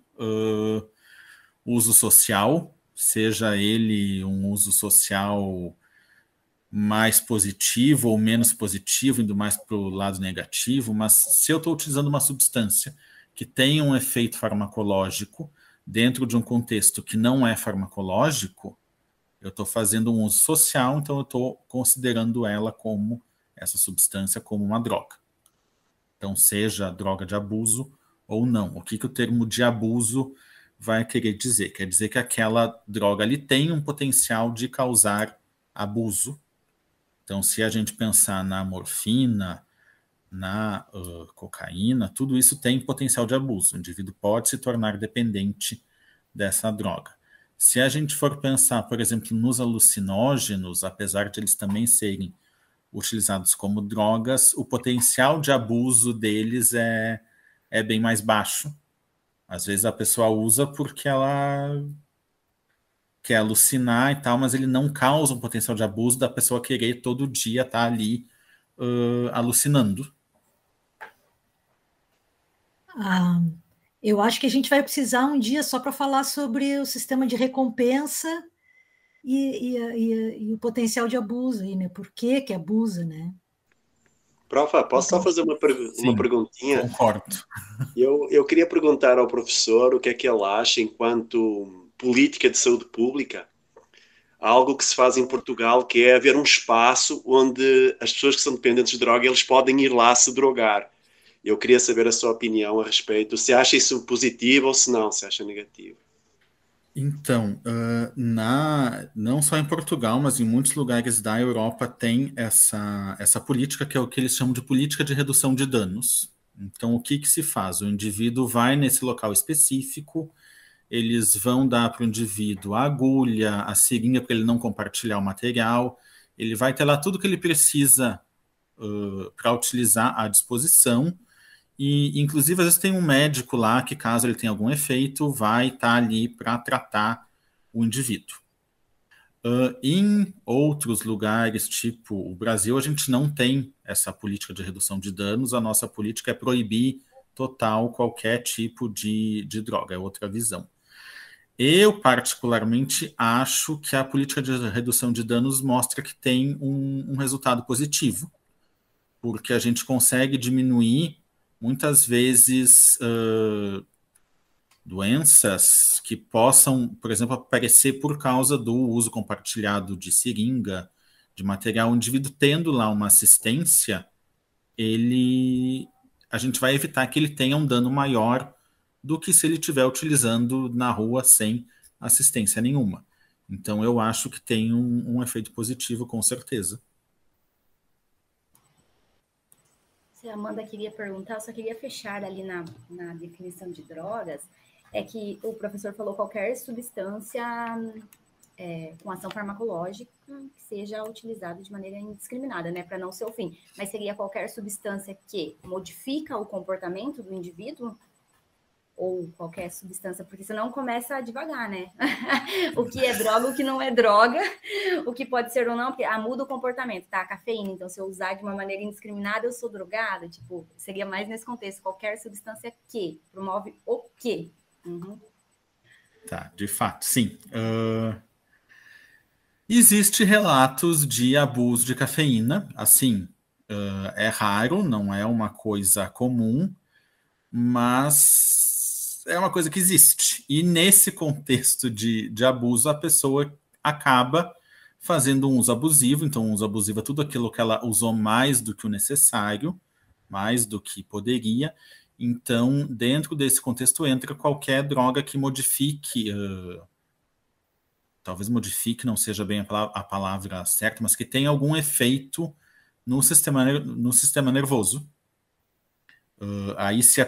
uso social, seja ele um uso social mais positivo ou menos positivo, indo mais para o lado negativo, mas se eu estou utilizando uma substância que tem um efeito farmacológico dentro de um contexto que não é farmacológico, eu estou fazendo um uso social, então eu estou considerando ela como, essa substância, como uma droga. Então, seja droga de abuso ou não. O que o termo de abuso vai querer dizer? Quer dizer que aquela droga ali tem um potencial de causar abuso. Então, se a gente pensar na morfina, na cocaína, tudo isso tem potencial de abuso. O indivíduo pode se tornar dependente dessa droga. Se a gente for pensar, por exemplo, nos alucinógenos, apesar de eles também serem utilizados como drogas, o potencial de abuso deles é bem mais baixo. Às vezes a pessoa usa porque ela quer alucinar e tal, mas ele não causa um potencial de abuso da pessoa querer todo dia estar ali alucinando. Eu acho que a gente vai precisar um dia só para falar sobre o sistema de recompensa e o potencial de abuso, aí, né? Por que que abusa, né? Prof, posso só fazer uma Sim, perguntinha? concordo. Eu queria perguntar ao professor o que é que ele acha enquanto política de saúde pública, algo que se faz em Portugal, que é haver um espaço onde as pessoas que são dependentes de droga, eles podem ir lá se drogar. Eu queria saber a sua opinião a respeito, se acha isso positivo ou se não, se acha negativo. Então, não só em Portugal, mas em muitos lugares da Europa tem essa política, que é o que eles chamam de política de redução de danos. Então, o que se faz? O indivíduo vai nesse local específico, eles vão dar para o indivíduo a agulha, a seringa para ele não compartilhar o material, ele vai ter lá tudo que ele precisa para utilizar à disposição, e inclusive às vezes tem um médico lá que, caso ele tenha algum efeito, vai estar ali para tratar o indivíduo. Em outros lugares, tipo o Brasil, a gente não tem essa política de redução de danos, a nossa política é proibir total qualquer tipo de droga, é outra visão. Eu, particularmente, acho que a política de redução de danos mostra que tem um resultado positivo, porque a gente consegue diminuir, muitas vezes, doenças que possam, por exemplo, aparecer por causa do uso compartilhado de seringa, de material. O indivíduo tendo lá uma assistência, a gente vai evitar que ele tenha um dano maior do que se ele estiver utilizando na rua sem assistência nenhuma. Então, eu acho que tem um efeito positivo, com certeza. Se a Amanda queria perguntar, eu só queria fechar ali na definição de drogas, é que o professor falou qualquer substância com ação farmacológica que seja utilizada de maneira indiscriminada, né, para não ser o fim. Mas seria qualquer substância que modifica o comportamento do indivíduo? Ou qualquer substância, porque senão começa devagar, né? O que é droga, o que não é droga, o que pode ser ou não, porque muda o comportamento, tá? A cafeína, então se eu usar de uma maneira indiscriminada, eu sou drogada, tipo, seria mais nesse contexto, qualquer substância que promove o quê? Uhum. Tá, de fato, sim. Existe relatos de abuso de cafeína, assim, é raro, não é uma coisa comum, mas é uma coisa que existe. E nesse contexto de abuso, a pessoa acaba fazendo um uso abusivo. Então, um uso abusivo é tudo aquilo que ela usou mais do que o necessário, mais do que poderia. Então, dentro desse contexto, entra qualquer droga que modifique, talvez modifique não seja bem a palavra certa, mas que tenha algum efeito no sistema nervoso. Aí se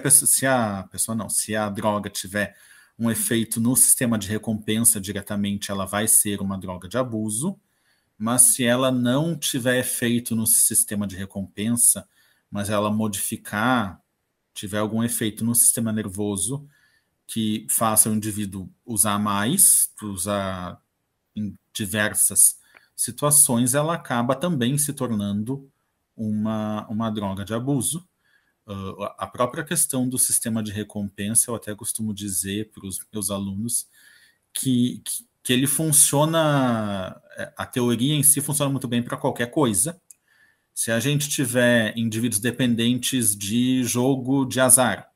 a droga tiver um efeito no sistema de recompensa diretamente, ela vai ser uma droga de abuso, mas se ela não tiver efeito no sistema de recompensa, mas ela tiver algum efeito no sistema nervoso que faça o indivíduo usar mais, usar em diversas situações, ela acaba também se tornando uma droga de abuso. A própria questão do sistema de recompensa, eu até costumo dizer para os meus alunos que ele funciona, a teoria em si funciona muito bem para qualquer coisa. Se a gente tiver indivíduos dependentes de jogo de azar,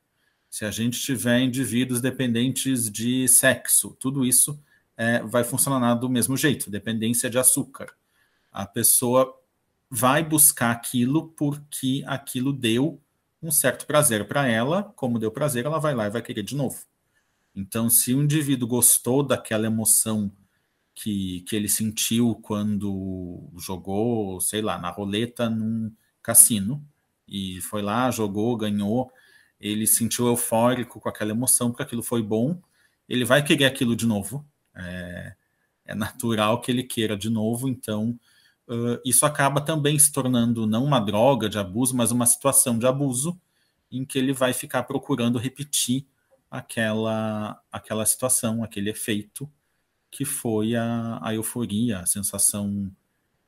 se a gente tiver indivíduos dependentes de sexo, tudo isso vai funcionar do mesmo jeito, dependência de açúcar. A pessoa vai buscar aquilo porque aquilo deu um certo prazer para ela, como deu prazer, ela vai lá e vai querer de novo. Então, se o indivíduo gostou daquela emoção que ele sentiu quando jogou, sei lá, na roleta num cassino, e foi lá, jogou, ganhou, ele se sentiu eufórico com aquela emoção, porque aquilo foi bom, ele vai querer aquilo de novo. É natural que ele queira de novo, então isso acaba também se tornando não uma droga de abuso, mas uma situação de abuso em que ele vai ficar procurando repetir aquela situação, aquele efeito que foi a euforia, a sensação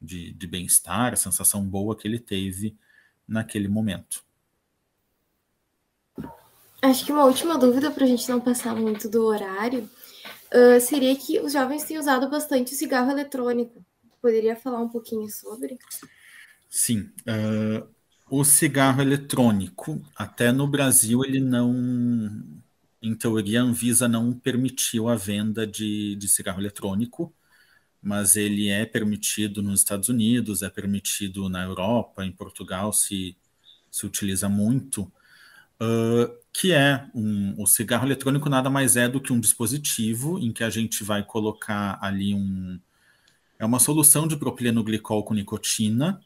de bem-estar, a sensação boa que ele teve naquele momento. Acho que uma última dúvida, para a gente não passar muito do horário, seria que os jovens têm usado bastante o cigarro eletrônico. Poderia falar um pouquinho sobre? Sim. O cigarro eletrônico, até no Brasil, ele não... Em teoria, a Anvisa não permitiu a venda de cigarro eletrônico, mas ele é permitido nos Estados Unidos, é permitido na Europa, em Portugal se utiliza muito, que é o cigarro eletrônico nada mais é do que um dispositivo em que a gente vai colocar ali é uma solução de propileno glicol com nicotina.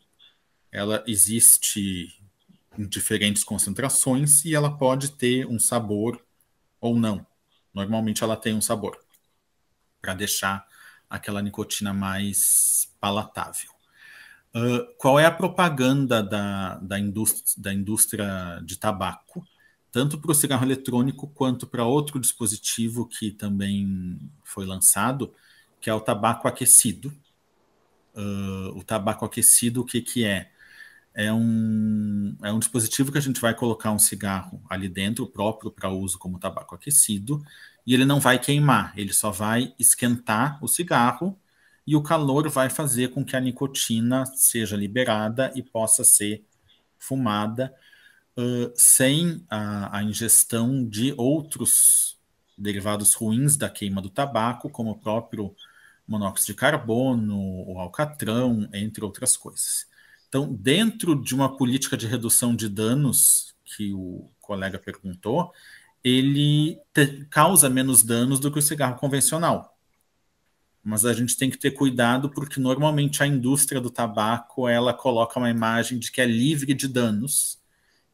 Ela existe em diferentes concentrações e ela pode ter um sabor ou não. Normalmente ela tem um sabor, para deixar aquela nicotina mais palatável. Qual é a propaganda da indústria de tabaco? Tanto para o cigarro eletrônico quanto para outro dispositivo que também foi lançado, que é o tabaco aquecido. O tabaco aquecido, o que é? É um dispositivo que a gente vai colocar um cigarro ali dentro, próprio para uso como tabaco aquecido, e ele não vai queimar, ele só vai esquentar o cigarro e o calor vai fazer com que a nicotina seja liberada e possa ser fumada sem a ingestão de outros derivados ruins da queima do tabaco, como o próprio monóxido de carbono, o alcatrão, entre outras coisas. Então, dentro de uma política de redução de danos, que o colega perguntou, ele causa menos danos do que o cigarro convencional. Mas a gente tem que ter cuidado porque normalmente a indústria do tabaco ela coloca uma imagem de que é livre de danos,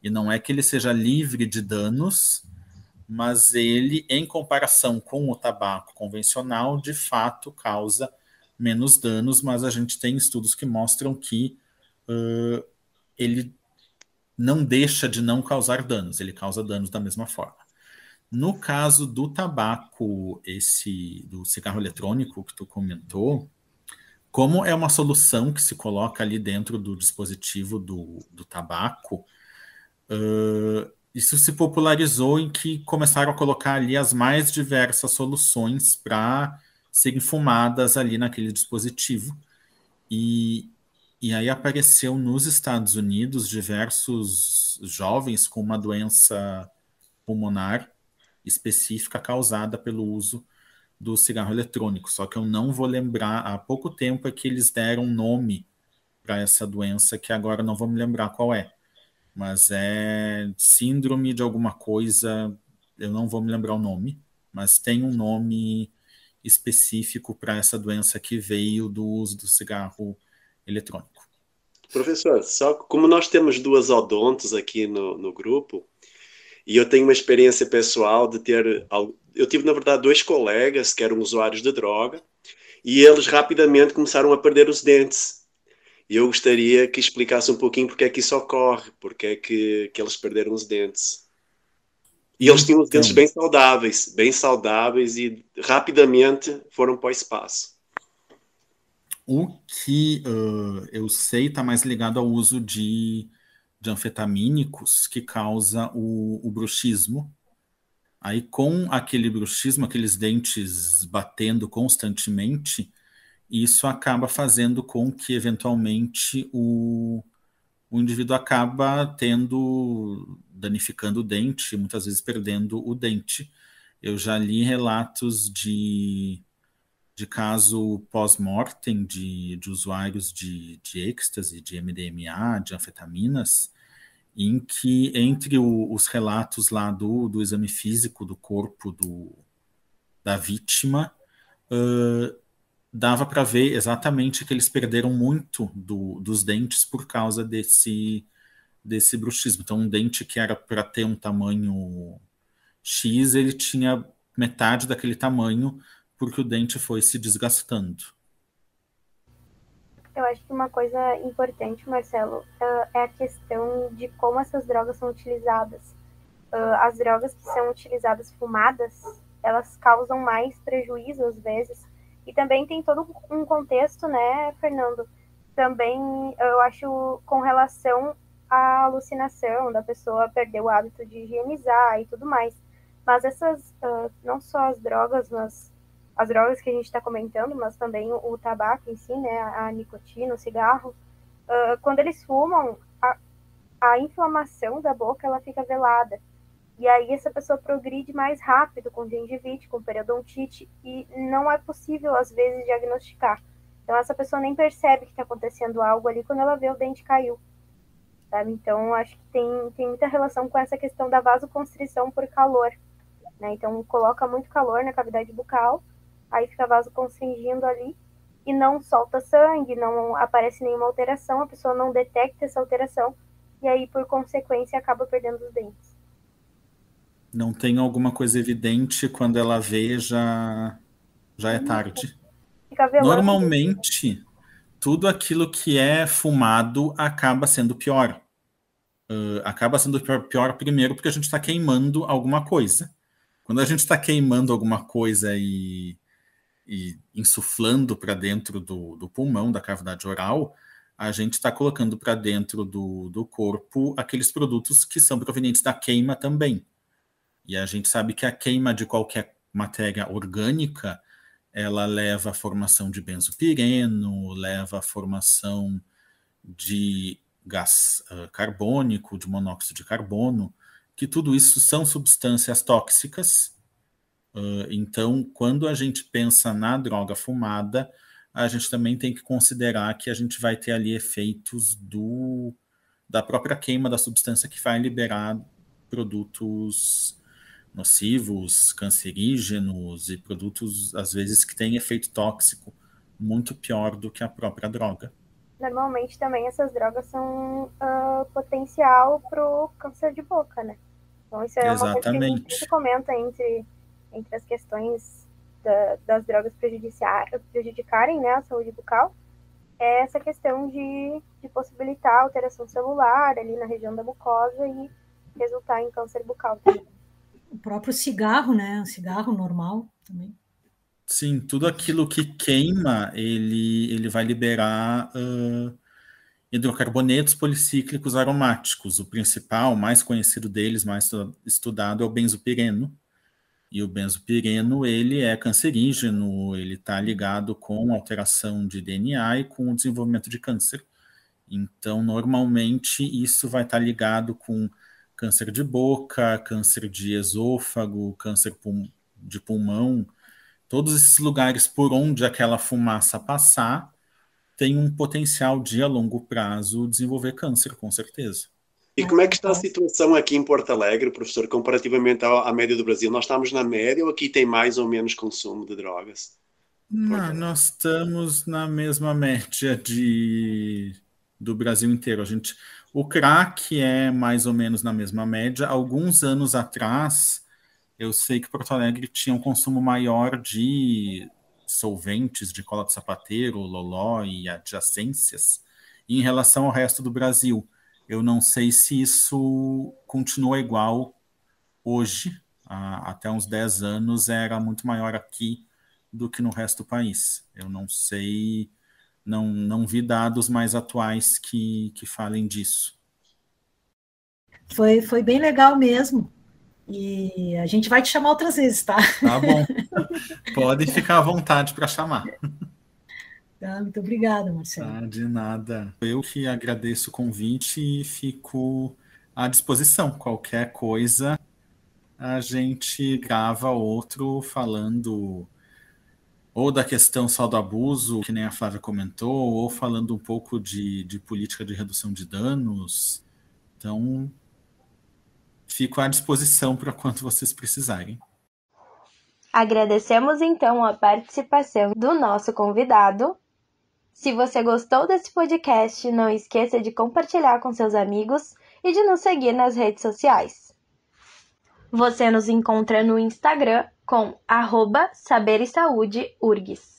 e não é que ele seja livre de danos, mas ele, em comparação com o tabaco convencional, de fato causa menos danos, mas a gente tem estudos que mostram que ele não deixa de não causar danos, ele causa danos da mesma forma. No caso do tabaco, do cigarro eletrônico que tu comentou, como é uma solução que se coloca ali dentro do dispositivo do tabaco, isso se popularizou em que começaram a colocar ali as mais diversas soluções para serem fumadas ali naquele dispositivo. E aí apareceu nos Estados Unidos diversos jovens com uma doença pulmonar específica causada pelo uso do cigarro eletrônico. Só que eu não vou lembrar, há pouco tempo é que eles deram um nome para essa doença, que agora não vou me lembrar qual é. Mas é síndrome de alguma coisa, eu não vou me lembrar o nome, mas tem um nome específico para essa doença que veio do uso do cigarro eletrônico. Professor, só como nós temos duas odontos aqui no grupo, e eu tenho uma experiência pessoal de ter... Eu tive, na verdade, dois colegas que eram usuários de droga, e eles rapidamente começaram a perder os dentes. E eu gostaria que explicasse um pouquinho porque é que isso ocorre, porque é que eles perderam os dentes. E eles tinham os dentes bem saudáveis e rapidamente foram para o espaço. O que eu sei está mais ligado ao uso de anfetamínicos que causa o bruxismo. Aí com aquele bruxismo, aqueles dentes batendo constantemente, isso acaba fazendo com que eventualmente o indivíduo acaba danificando o dente, muitas vezes perdendo o dente. Eu já li relatos de caso pós-mortem de usuários de êxtase, de MDMA, de anfetaminas, em que entre os relatos lá do exame físico do corpo da vítima, dava para ver exatamente que eles perderam muito dos dentes por causa desse bruxismo. Então, um dente que era para ter um tamanho X, ele tinha metade daquele tamanho porque o dente foi se desgastando. Eu acho que uma coisa importante, Marcelo, é a questão de como essas drogas são utilizadas. As drogas que são utilizadas fumadas, elas causam mais prejuízo às vezes. E também tem todo um contexto, né, Fernando? Também eu acho com relação à alucinação da pessoa perder o hábito de higienizar e tudo mais. Mas essas, não só as drogas, mas as drogas que a gente está comentando, mas também o tabaco em si, né, a nicotina, o cigarro, quando eles fumam, a inflamação da boca ela fica velada. E aí essa pessoa progride mais rápido com gengivite, com periodontite, e não é possível, às vezes, diagnosticar. Então essa pessoa nem percebe que está acontecendo algo ali quando ela vê o dente caiu. Sabe? Então acho que tem muita relação com essa questão da vasoconstrição por calor. Né? Então coloca muito calor na cavidade bucal, aí fica vasoconstringindo ali, e não solta sangue, não aparece nenhuma alteração, a pessoa não detecta essa alteração, e aí, por consequência, acaba perdendo os dentes. Não tem alguma coisa evidente, quando ela vê, já é tarde. Fica velando. Normalmente, tudo aquilo que é fumado acaba sendo pior. Acaba sendo pior primeiro porque a gente está queimando alguma coisa. Quando a gente está queimando alguma coisa e insuflando para dentro do pulmão, da cavidade oral, a gente está colocando para dentro do corpo aqueles produtos que são provenientes da queima também. E a gente sabe que a queima de qualquer matéria orgânica, ela leva à formação de benzopireno, leva à formação de gás carbônico, de monóxido de carbono, que tudo isso são substâncias tóxicas. Então, quando a gente pensa na droga fumada, a gente também tem que considerar que a gente vai ter ali efeitos da própria queima da substância, que vai liberar produtos nocivos, cancerígenos e produtos, às vezes, que têm efeito tóxico muito pior do que a própria droga. Normalmente também essas drogas são potencial para o câncer de boca, né? Então isso é uma coisa que a gente sempre comenta entre as questões das drogas prejudicarem, né, a saúde bucal, é essa questão de possibilitar alteração celular ali na região da mucosa e resultar em câncer bucal também. O próprio cigarro, né? O cigarro normal também. Sim, tudo aquilo que queima, ele vai liberar hidrocarbonetos policíclicos aromáticos. O principal, mais conhecido deles, mais estudado, é o benzopireno. E o benzopireno, ele é cancerígeno, ele está ligado com alteração de DNA e com o desenvolvimento de câncer. Então, normalmente, isso vai estar ligado com câncer de boca, câncer de esôfago, câncer de pulmão. Todos esses lugares por onde aquela fumaça passar tem um potencial de, a longo prazo, desenvolver câncer, com certeza. E como é que está a situação aqui em Porto Alegre, professor, comparativamente à média do Brasil? Nós estamos na média ou aqui tem mais ou menos consumo de drogas? Não, nós estamos na mesma média do Brasil inteiro. O crack é mais ou menos na mesma média. Alguns anos atrás, eu sei que Porto Alegre tinha um consumo maior de solventes, de cola de sapateiro, loló e adjacências, em relação ao resto do Brasil. Eu não sei se isso continua igual hoje. Até uns 10 anos era muito maior aqui do que no resto do país. Eu não sei, não vi dados mais atuais que falem disso. Foi bem legal mesmo. E a gente vai te chamar outras vezes, tá? Tá bom. Pode ficar à vontade para chamar. Tá, muito obrigada, Marcelo. Ah, de nada. Eu que agradeço o convite e fico à disposição. Qualquer coisa, a gente grava outro falando ou da questão só do abuso, que nem a Flávia comentou, ou falando um pouco de política de redução de danos. Então, fico à disposição para quando vocês precisarem. Agradecemos então a participação do nosso convidado. Se você gostou desse podcast, não esqueça de compartilhar com seus amigos e de nos seguir nas redes sociais. Você nos encontra no Instagram com @saberesaudeurgs.